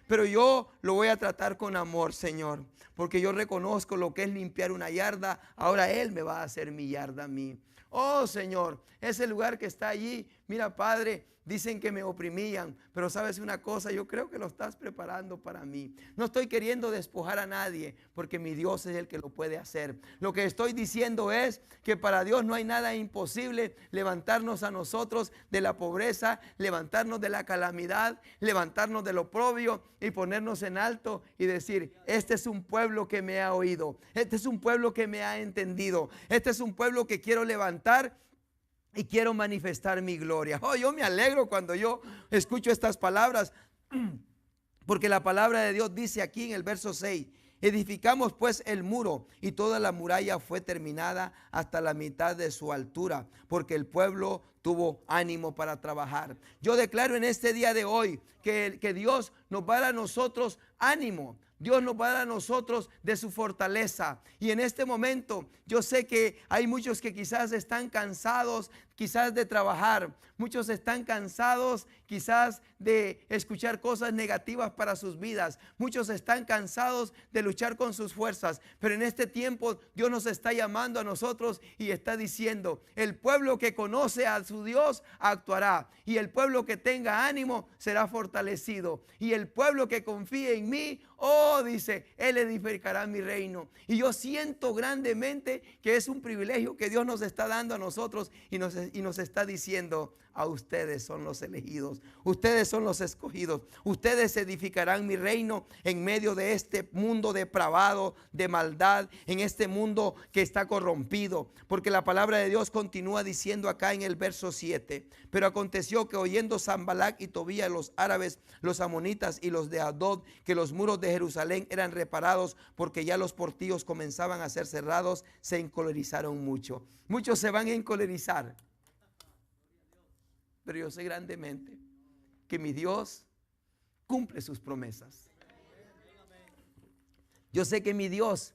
Pero yo lo voy a tratar con amor, Señor, porque yo reconozco lo que es limpiar una yarda. Ahora Él me va a hacer mi yarda a mí. Oh Señor, ese lugar que está allí, mira, Padre, dicen que me oprimían, pero sabes una cosa, yo creo que lo estás preparando para mí. No estoy queriendo despojar a nadie, porque mi Dios es el que lo puede hacer. Lo que estoy diciendo es que para Dios no hay nada imposible. Levantarnos a nosotros de la pobreza, levantarnos de la calamidad, levantarnos del oprobio y ponernos en alto y decir, este es un pueblo que me ha oído, este es un pueblo que me ha entendido, este es un pueblo que quiero levantar y quiero manifestar mi gloria. Yo me alegro cuando yo escucho estas palabras, porque la palabra de Dios dice aquí en el verso 6, edificamos pues el muro, y toda la muralla fue terminada hasta la mitad de su altura, porque el pueblo tuvo ánimo para trabajar. Yo declaro en este día de hoy que Dios nos va a dar a nosotros ánimo. Dios nos va a dar a nosotros de su fortaleza. Y en este momento yo sé que hay muchos que quizás están cansados, quizás de trabajar. Muchos están cansados quizás de escuchar cosas negativas para sus vidas. Muchos están cansados de luchar con sus fuerzas. Pero en este tiempo Dios nos está llamando a nosotros y está diciendo, el pueblo que conoce a su Dios actuará. Y el pueblo que tenga ánimo será fortalecido. Y el pueblo que confíe en mí, dice, Él edificará mi reino. Y yo siento grandemente que es un privilegio que Dios nos está dando a nosotros y nos está diciendo, a ustedes son los elegidos, ustedes son los escogidos, ustedes edificarán mi reino en medio de este mundo depravado, de maldad, en este mundo que está corrompido. Porque la palabra de Dios continúa diciendo acá en el verso 7, pero aconteció que oyendo Sanbalat y Tobías, los árabes, los amonitas y los de Adod, que los muros de Jerusalén eran reparados, porque ya los portillos comenzaban a ser cerrados, se encolerizaron mucho. Muchos se van a encolerizar. pero yo sé grandemente que mi Dios cumple sus promesas. Yo sé que mi Dios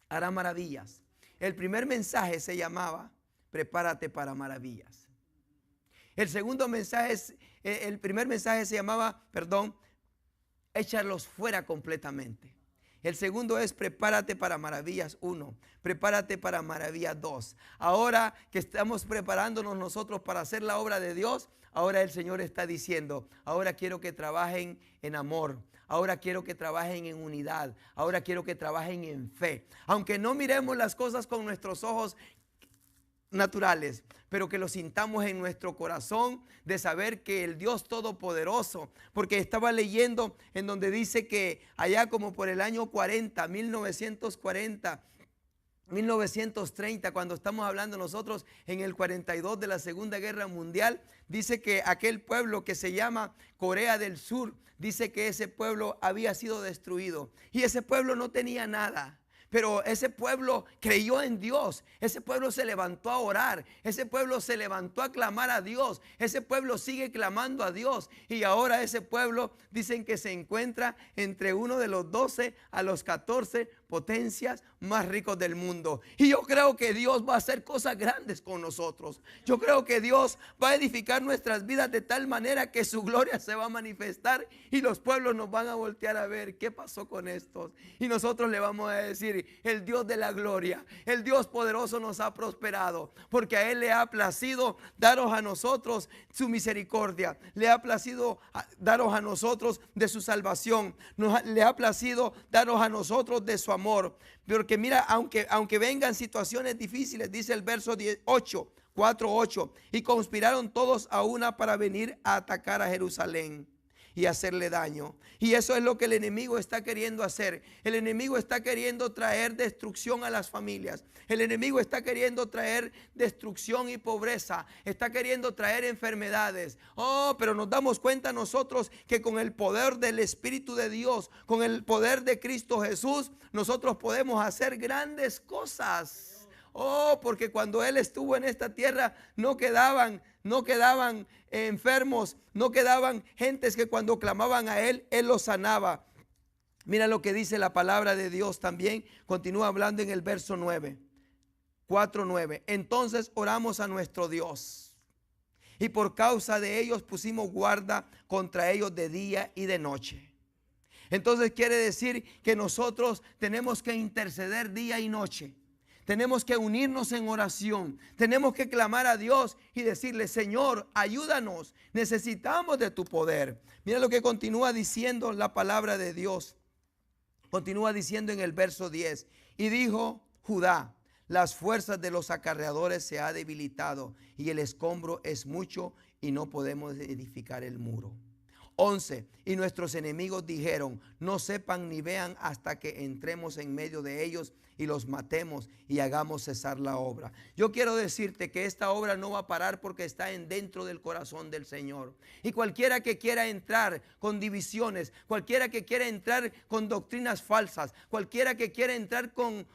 hará maravillas. El primer mensaje se llamaba: prepárate para maravillas. El segundo mensaje el primer mensaje se llamaba, échalos fuera completamente. El segundo es: prepárate para maravillas 1, prepárate para maravillas 2. Ahora que estamos preparándonos nosotros para hacer la obra de Dios, ahora el Señor está diciendo: ahora quiero que trabajen en amor, ahora quiero que trabajen en unidad, ahora quiero que trabajen en fe. Aunque no miremos las cosas con nuestros ojos naturales, pero que lo sintamos en nuestro corazón, de saber que el Dios Todopoderoso, porque estaba leyendo en donde dice que allá como por el año 1940, 1930, cuando estamos hablando nosotros en el 42 de la Segunda Guerra Mundial, dice que aquel pueblo que se llama Corea del Sur, dice que ese pueblo había sido destruido y ese pueblo no tenía nada. Pero ese pueblo creyó en Dios, ese pueblo se levantó a orar, ese pueblo se levantó a clamar a Dios, ese pueblo sigue clamando a Dios. Y ahora ese pueblo dicen que se encuentra entre uno de los 12 a los 14 potencias más ricos del mundo. Y yo creo que Dios va a hacer cosas grandes con nosotros. Yo creo que Dios va a edificar nuestras vidas de tal manera que su gloria se va a manifestar y los pueblos nos van a voltear a ver qué pasó con estos. Y nosotros le vamos a decir: el Dios de la gloria, el Dios poderoso nos ha prosperado, porque a Él le ha placido daros a nosotros su misericordia, le ha placido daros a nosotros de su salvación, le ha placido daros a nosotros de su amor. Porque mira, aunque vengan situaciones difíciles, dice el verso 4:8, y conspiraron todos a una para venir a atacar a Jerusalén y hacerle daño. Y eso es lo que el enemigo está queriendo hacer. El enemigo está queriendo traer destrucción a las familias. El enemigo está queriendo traer destrucción y pobreza. Está queriendo traer enfermedades. Pero nos damos cuenta nosotros que con el poder del Espíritu de Dios, con el poder de Cristo Jesús, nosotros podemos hacer grandes cosas. Porque cuando Él estuvo en esta tierra no quedaban enfermos, no quedaban gentes que cuando clamaban a Él, Él los sanaba. Mira lo que dice la palabra de Dios también. Continúa hablando en el verso 4:9. Entonces oramos a nuestro Dios, y por causa de ellos pusimos guarda contra ellos de día y de noche. Entonces quiere decir que nosotros tenemos que interceder día y noche. Tenemos que unirnos en oración. Tenemos que clamar a Dios y decirle: Señor, ayúdanos. Necesitamos de tu poder. Mira lo que continúa diciendo la palabra de Dios. Continúa diciendo en el verso 10. Y dijo Judá: las fuerzas de los acarreadores se ha debilitado y el escombro es mucho y no podemos edificar el muro. 11. Y nuestros enemigos dijeron: no sepan ni vean hasta que entremos en medio de ellos y los matemos y hagamos cesar la obra. Yo quiero decirte que esta obra no va a parar porque está dentro del corazón del Señor. Y cualquiera que quiera entrar con divisiones, cualquiera que quiera entrar con doctrinas falsas, cualquiera que quiera entrar con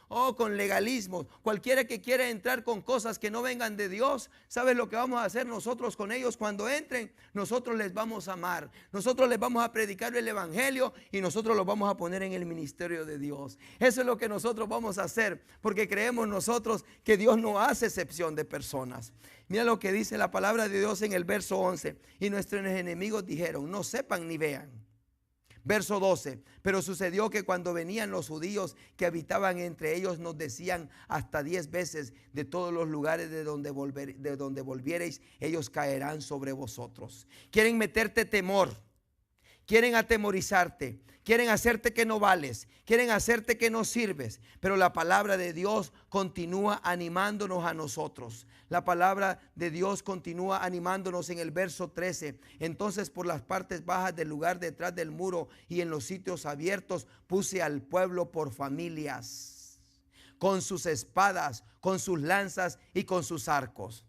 legalismos, cualquiera que quiera entrar con cosas que no vengan de Dios, ¿sabes lo que vamos a hacer nosotros con ellos cuando entren? Nosotros les vamos a amar, nosotros les vamos a predicar el evangelio y nosotros los vamos a poner en el ministerio de Dios. Eso es lo que nosotros vamos a hacer, porque creemos nosotros que Dios no hace excepción de personas. Mira lo que dice la palabra de Dios en el verso 11. Y nuestros enemigos dijeron: no sepan ni vean. Verso 12. Pero sucedió que cuando venían los judíos que habitaban entre ellos, nos decían hasta 10 veces: de todos los lugares de donde volviereis, ellos caerán sobre vosotros. Quieren meterte temor, quieren atemorizarte, quieren hacerte que no vales, quieren hacerte que no sirves. Pero la palabra de Dios continúa animándonos a nosotros. La palabra de Dios continúa animándonos en el verso 13. Entonces por las partes bajas del lugar detrás del muro y en los sitios abiertos puse al pueblo por familias, con sus espadas, con sus lanzas y con sus arcos.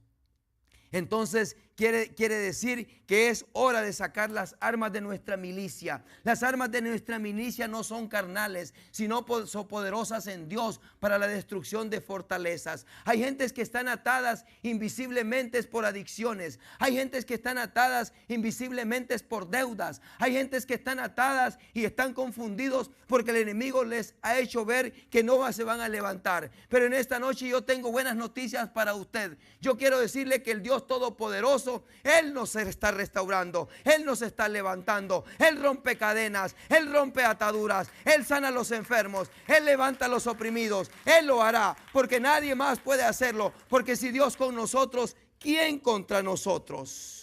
Entonces quiere decir que es hora de sacar las armas de nuestra milicia. Las armas de nuestra milicia no son carnales, sino son poderosas en Dios para la destrucción de fortalezas. Hay gentes que están atadas invisiblemente por adicciones. Hay gentes que están atadas invisiblemente por deudas. Hay gentes que están atadas y están confundidos porque el enemigo les ha hecho ver que no se van a levantar. Pero en esta noche yo tengo buenas noticias para usted. Yo quiero decirle que el Dios Todopoderoso, Él nos está restaurando, Él nos está levantando, Él rompe cadenas, Él rompe ataduras, Él sana a los enfermos, Él levanta a los oprimidos. Él lo hará porque nadie más puede hacerlo, porque si Dios con nosotros, ¿quién contra nosotros?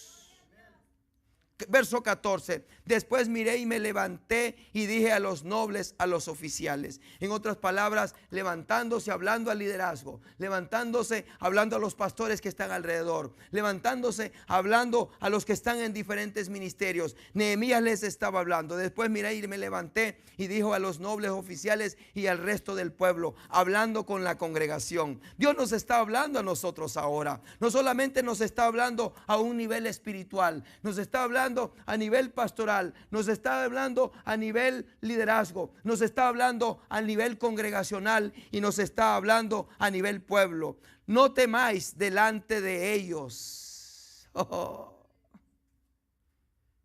Verso 14. Después miré y me levanté y dije a los nobles, a los oficiales. En otras palabras, levantándose, hablando al liderazgo, levantándose, hablando a los pastores que están alrededor, levantándose, hablando a los que están en diferentes ministerios. Nehemías les estaba hablando. Después miré y me levanté y dijo a los nobles oficiales y al resto del pueblo, hablando con la congregación. Dios nos está hablando a nosotros ahora. No solamente nos está hablando a un nivel espiritual, nos está hablando a nivel pastoral, nos está hablando a nivel liderazgo, nos está hablando a nivel congregacional y nos está hablando a nivel pueblo. No temáis delante de ellos.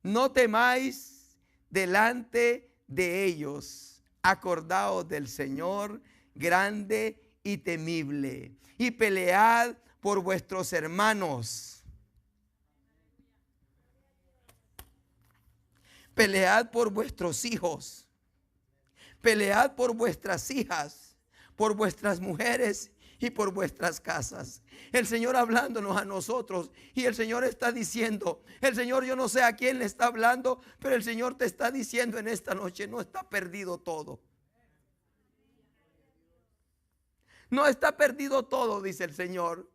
No temáis delante de ellos. Acordaos del Señor grande y temible, y pelead por vuestros hermanos. Pelead por vuestros hijos, pelead por vuestras hijas, por vuestras mujeres y por vuestras casas. El Señor hablándonos a nosotros, y el Señor está diciendo, el Señor, yo no sé a quién le está hablando, pero el Señor te está diciendo en esta noche, no está perdido todo. No está perdido todo, dice el Señor.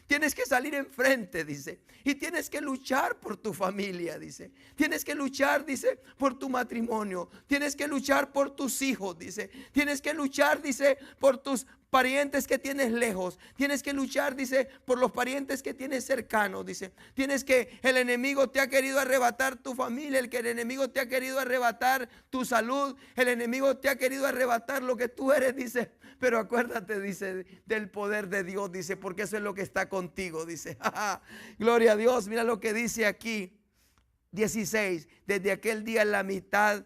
Tienes que salir enfrente, dice, y tienes que luchar por tu familia, dice. Tienes que luchar, dice, por tu matrimonio. Tienes que luchar por tus hijos, dice. Tienes que luchar, dice, por tus parientes que tienes lejos. Tienes que luchar, dice, por los parientes que tienes cercanos, dice. Tienes que, el enemigo te ha querido arrebatar tu familia, el enemigo te ha querido arrebatar tu salud, el enemigo te ha querido arrebatar lo que tú eres, dice. Pero acuérdate, dice, del poder de Dios, dice, porque eso es lo que está contigo, dice. Gloria a Dios. Mira lo que dice aquí, 16. Desde aquel día la mitad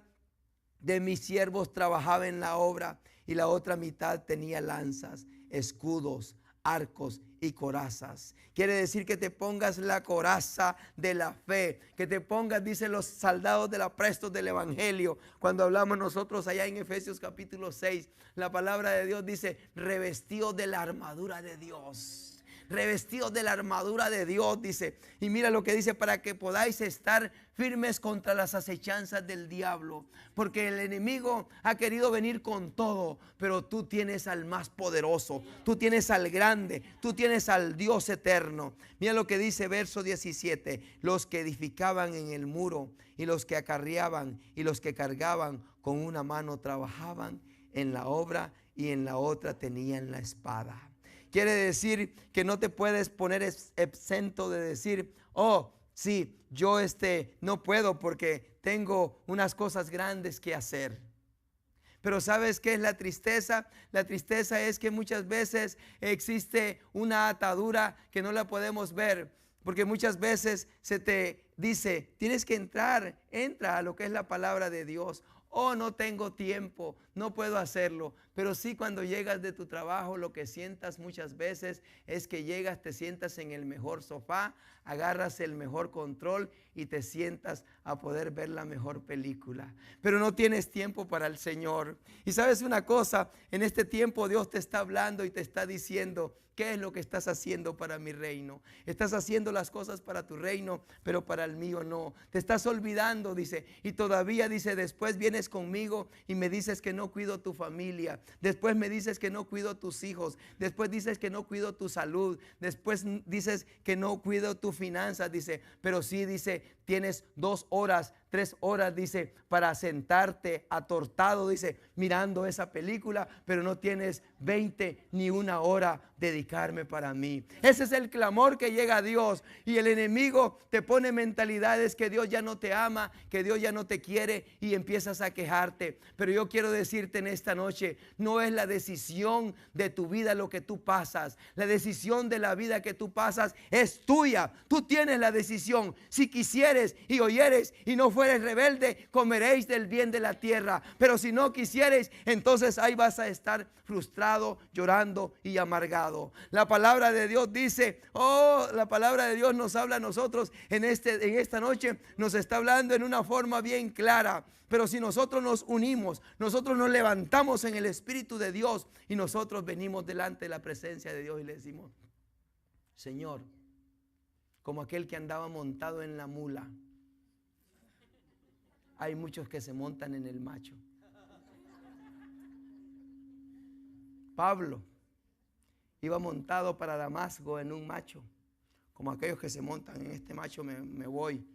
de mis siervos trabajaba en la obra y la otra mitad tenía lanzas, escudos, arcos y corazas. Quiere decir que te pongas la coraza de la fe, que te pongas, dicen los soldados del apresto del evangelio. Cuando hablamos nosotros allá en Efesios capítulo 6, la palabra de Dios dice, revestidos de la armadura de Dios. Revestidos de la armadura de Dios, dice. Y mira lo que dice, para que podáis estar firmes contra las acechanzas del diablo. Porque el enemigo ha querido venir con todo, pero tú tienes al más poderoso, tú tienes al grande, tú tienes al Dios eterno. Mira lo que dice verso 17. Los que edificaban en el muro y los que acarreaban y los que cargaban con una mano trabajaban en la obra y en la otra tenían la espada. Quiere decir que no te puedes poner exento de decir, oh, sí, yo no puedo porque tengo unas cosas grandes que hacer. Pero ¿sabes qué es la tristeza? La tristeza es que muchas veces existe una atadura que no la podemos ver. Porque muchas veces se te dice, tienes que entra a lo que es la palabra de Dios. Oh, no tengo tiempo, no puedo hacerlo. Pero sí, cuando llegas de tu trabajo, lo que sientas muchas veces es que llegas, te sientas en el mejor sofá, agarras el mejor control y te sientas a poder ver la mejor película. Pero no tienes tiempo para el Señor. Y sabes una cosa, en este tiempo Dios te está hablando y te está diciendo, ¿qué es lo que estás haciendo para mi reino? Estás haciendo las cosas para tu reino, pero para el mío no. Te estás olvidando, dice, y todavía dice, después vienes conmigo y me dices que no cuido tu familia. Después me dices que no cuido tus hijos. Después dices que no cuido tu salud. Después dices que no cuido tu finanzas, dice. Pero sí, dice, tienes 2 horas 3 horas, dice, para sentarte atortado, dice, mirando esa película, pero no tienes 20 ni 1 hora dedicarme para mí. Ese es el clamor que llega a Dios, y el enemigo te pone mentalidades que Dios ya no te ama, que Dios ya no te quiere, y empiezas a quejarte. Pero yo quiero decirte en esta noche, no es la decisión de tu vida lo que tú pasas. La decisión de la vida que tú pasas es tuya. Tú tienes la decisión. Si quisieres y oyeres y no fueres rebelde, comeréis del bien de la tierra. Pero si no quisieres, entonces ahí vas a estar frustrado, llorando y amargado. La palabra de Dios dice, la palabra de Dios nos habla a nosotros en esta noche, nos está hablando en una forma bien clara. Pero si nosotros nos unimos, nosotros nos levantamos en el Espíritu de Dios y nosotros venimos delante de la presencia de Dios y le decimos, Señor, como aquel que andaba montado en la mula, hay muchos que se montan en el macho. Pablo iba montado para Damasco en un macho, como aquellos que se montan en este macho me voy.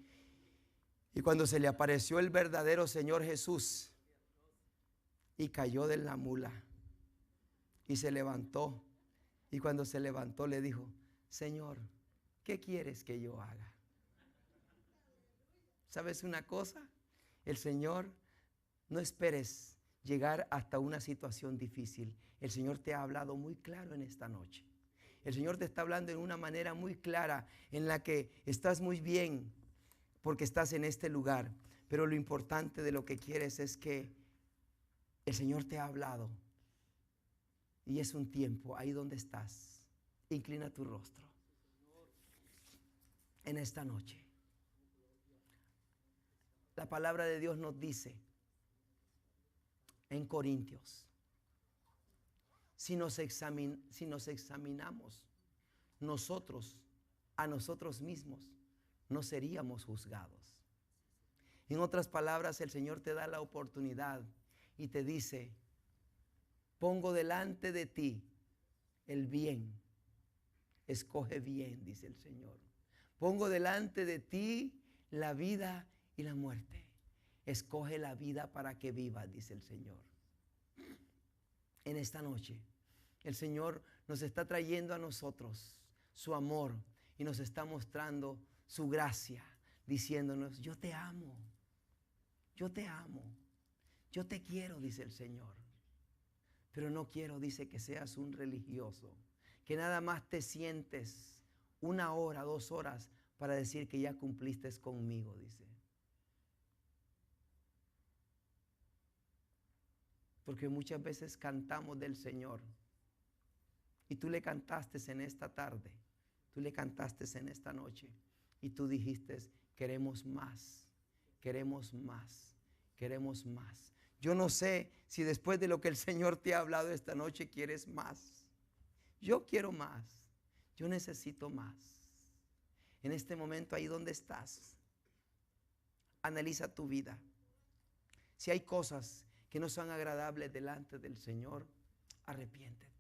Y cuando se le apareció el verdadero Señor Jesús, y cayó de la mula y se levantó, y cuando se levantó le dijo, Señor, ¿qué quieres que yo haga? ¿Sabes una cosa? El Señor, no esperes llegar hasta una situación difícil. El Señor te ha hablado muy claro en esta noche. El Señor te está hablando en una manera muy clara, en la que estás muy bien porque estás en este lugar. Pero lo importante de lo que quieres es que el Señor te ha hablado. Y es un tiempo ahí donde estás. Inclina tu rostro en esta noche. La palabra de Dios nos dice en Corintios, si nos examinamos nosotros a nosotros mismos, no seríamos juzgados. En otras palabras, el Señor te da la oportunidad y te dice, pongo delante de ti el bien, escoge bien, dice el Señor. Pongo delante de ti la vida y la muerte. Escoge la vida para que vivas, dice el Señor. En esta noche, el Señor nos está trayendo a nosotros su amor y nos está mostrando su gracia, diciéndonos, yo te amo, yo te amo, yo te quiero, dice el Señor. Pero no quiero, dice, que seas un religioso, que nada más te sientes 1 hora, 2 horas para decir que ya cumpliste conmigo, dice. Porque muchas veces cantamos del Señor. Y tú le cantaste en esta tarde, tú le cantaste en esta noche. Y tú dijiste, queremos más, queremos más, queremos más. Yo no sé si después de lo que el Señor te ha hablado esta noche quieres más. Yo quiero más, yo necesito más. En este momento, ahí donde estás, analiza tu vida. Si hay cosas que no son agradables delante del Señor, arrepiéntete.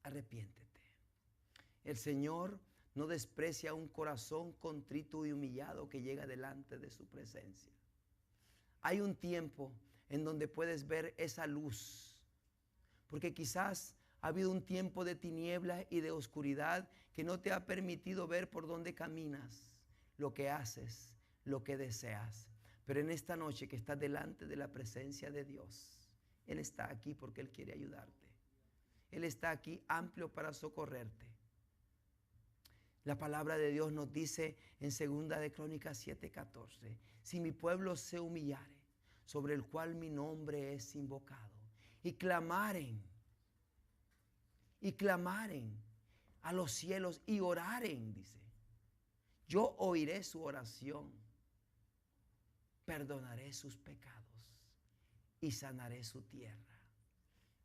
Arrepiéntete. El Señor no desprecia un corazón contrito y humillado que llega delante de su presencia. Hay un tiempo en donde puedes ver esa luz, porque quizás ha habido un tiempo de tiniebla y de oscuridad que no te ha permitido ver por dónde caminas, lo que haces, lo que deseas. Pero en esta noche que estás delante de la presencia de Dios, Él está aquí porque Él quiere ayudarte. Él está aquí amplio para socorrerte. La palabra de Dios nos dice en 2 de Crónicas 7:14, si mi pueblo se humillare, sobre el cual mi nombre es invocado, y clamaren a los cielos y oraren, dice, yo oiré su oración, perdonaré sus pecados y sanaré su tierra.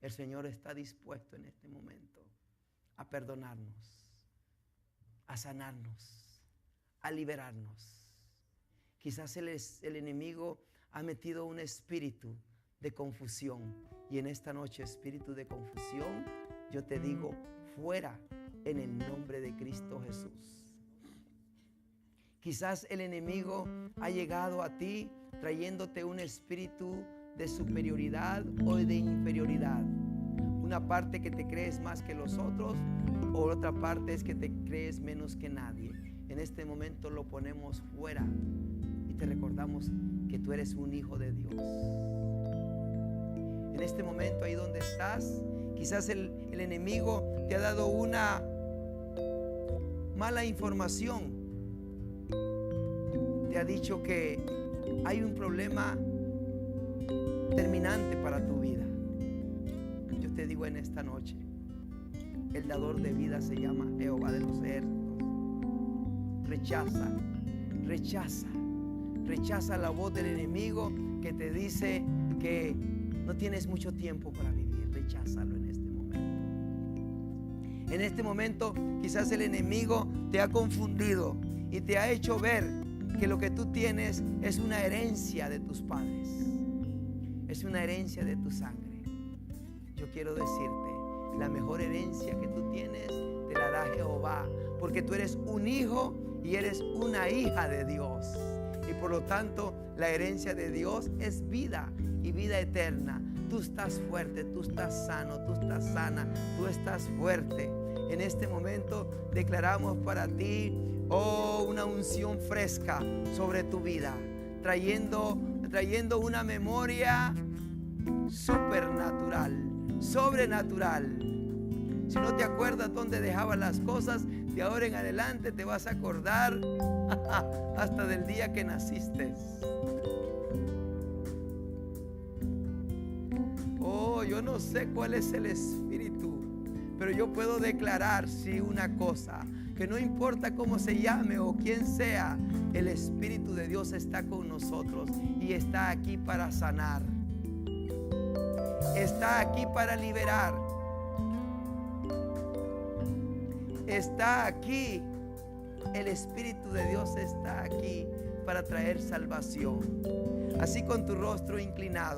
El Señor está dispuesto en este momento a perdonarnos, a sanarnos, a liberarnos. Quizás el enemigo ha metido un espíritu de confusión, y en esta noche, espíritu de confusión, yo te digo, fuera en el nombre de Cristo Jesús. Quizás el enemigo ha llegado a ti trayéndote un espíritu de superioridad o de inferioridad. Una parte que te crees más que los otros, o otra parte es que te crees menos que nadie. En este momento lo ponemos fuera y te recordamos que tú eres un hijo de Dios. En este momento, ahí donde estás, quizás el enemigo te ha dado una mala información. Te ha dicho que hay un problema terminante para tu vida. Yo te digo en esta noche, el dador de vida se llama Jehová de los ejércitos. Rechaza la voz del enemigo que te dice que no tienes mucho tiempo para vivir. Recházalo en este momento. En este momento quizás el enemigo te ha confundido y te ha hecho ver que lo que tú tienes es una herencia de tus padres, es una herencia de tu sangre. Yo quiero decirte, la mejor herencia que tú tienes te la da Jehová, porque tú eres un hijo y eres una hija de Dios. Y por lo tanto, la herencia de Dios es vida y vida eterna. Tú estás fuerte, tú estás sano, tú estás sana, tú estás fuerte. En este momento declaramos para ti, una unción fresca sobre tu vida, trayendo una memoria sobrenatural. Si no te acuerdas dónde dejabas las cosas, de ahora en adelante te vas a acordar hasta del día que naciste. Yo no sé cuál es el espíritu, pero yo puedo declarar una cosa, que no importa cómo se llame o quién sea, el Espíritu de Dios está con nosotros y está aquí para sanar. Está aquí para liberar. Está aquí. El Espíritu de Dios está aquí para traer salvación. Así con tu rostro inclinado.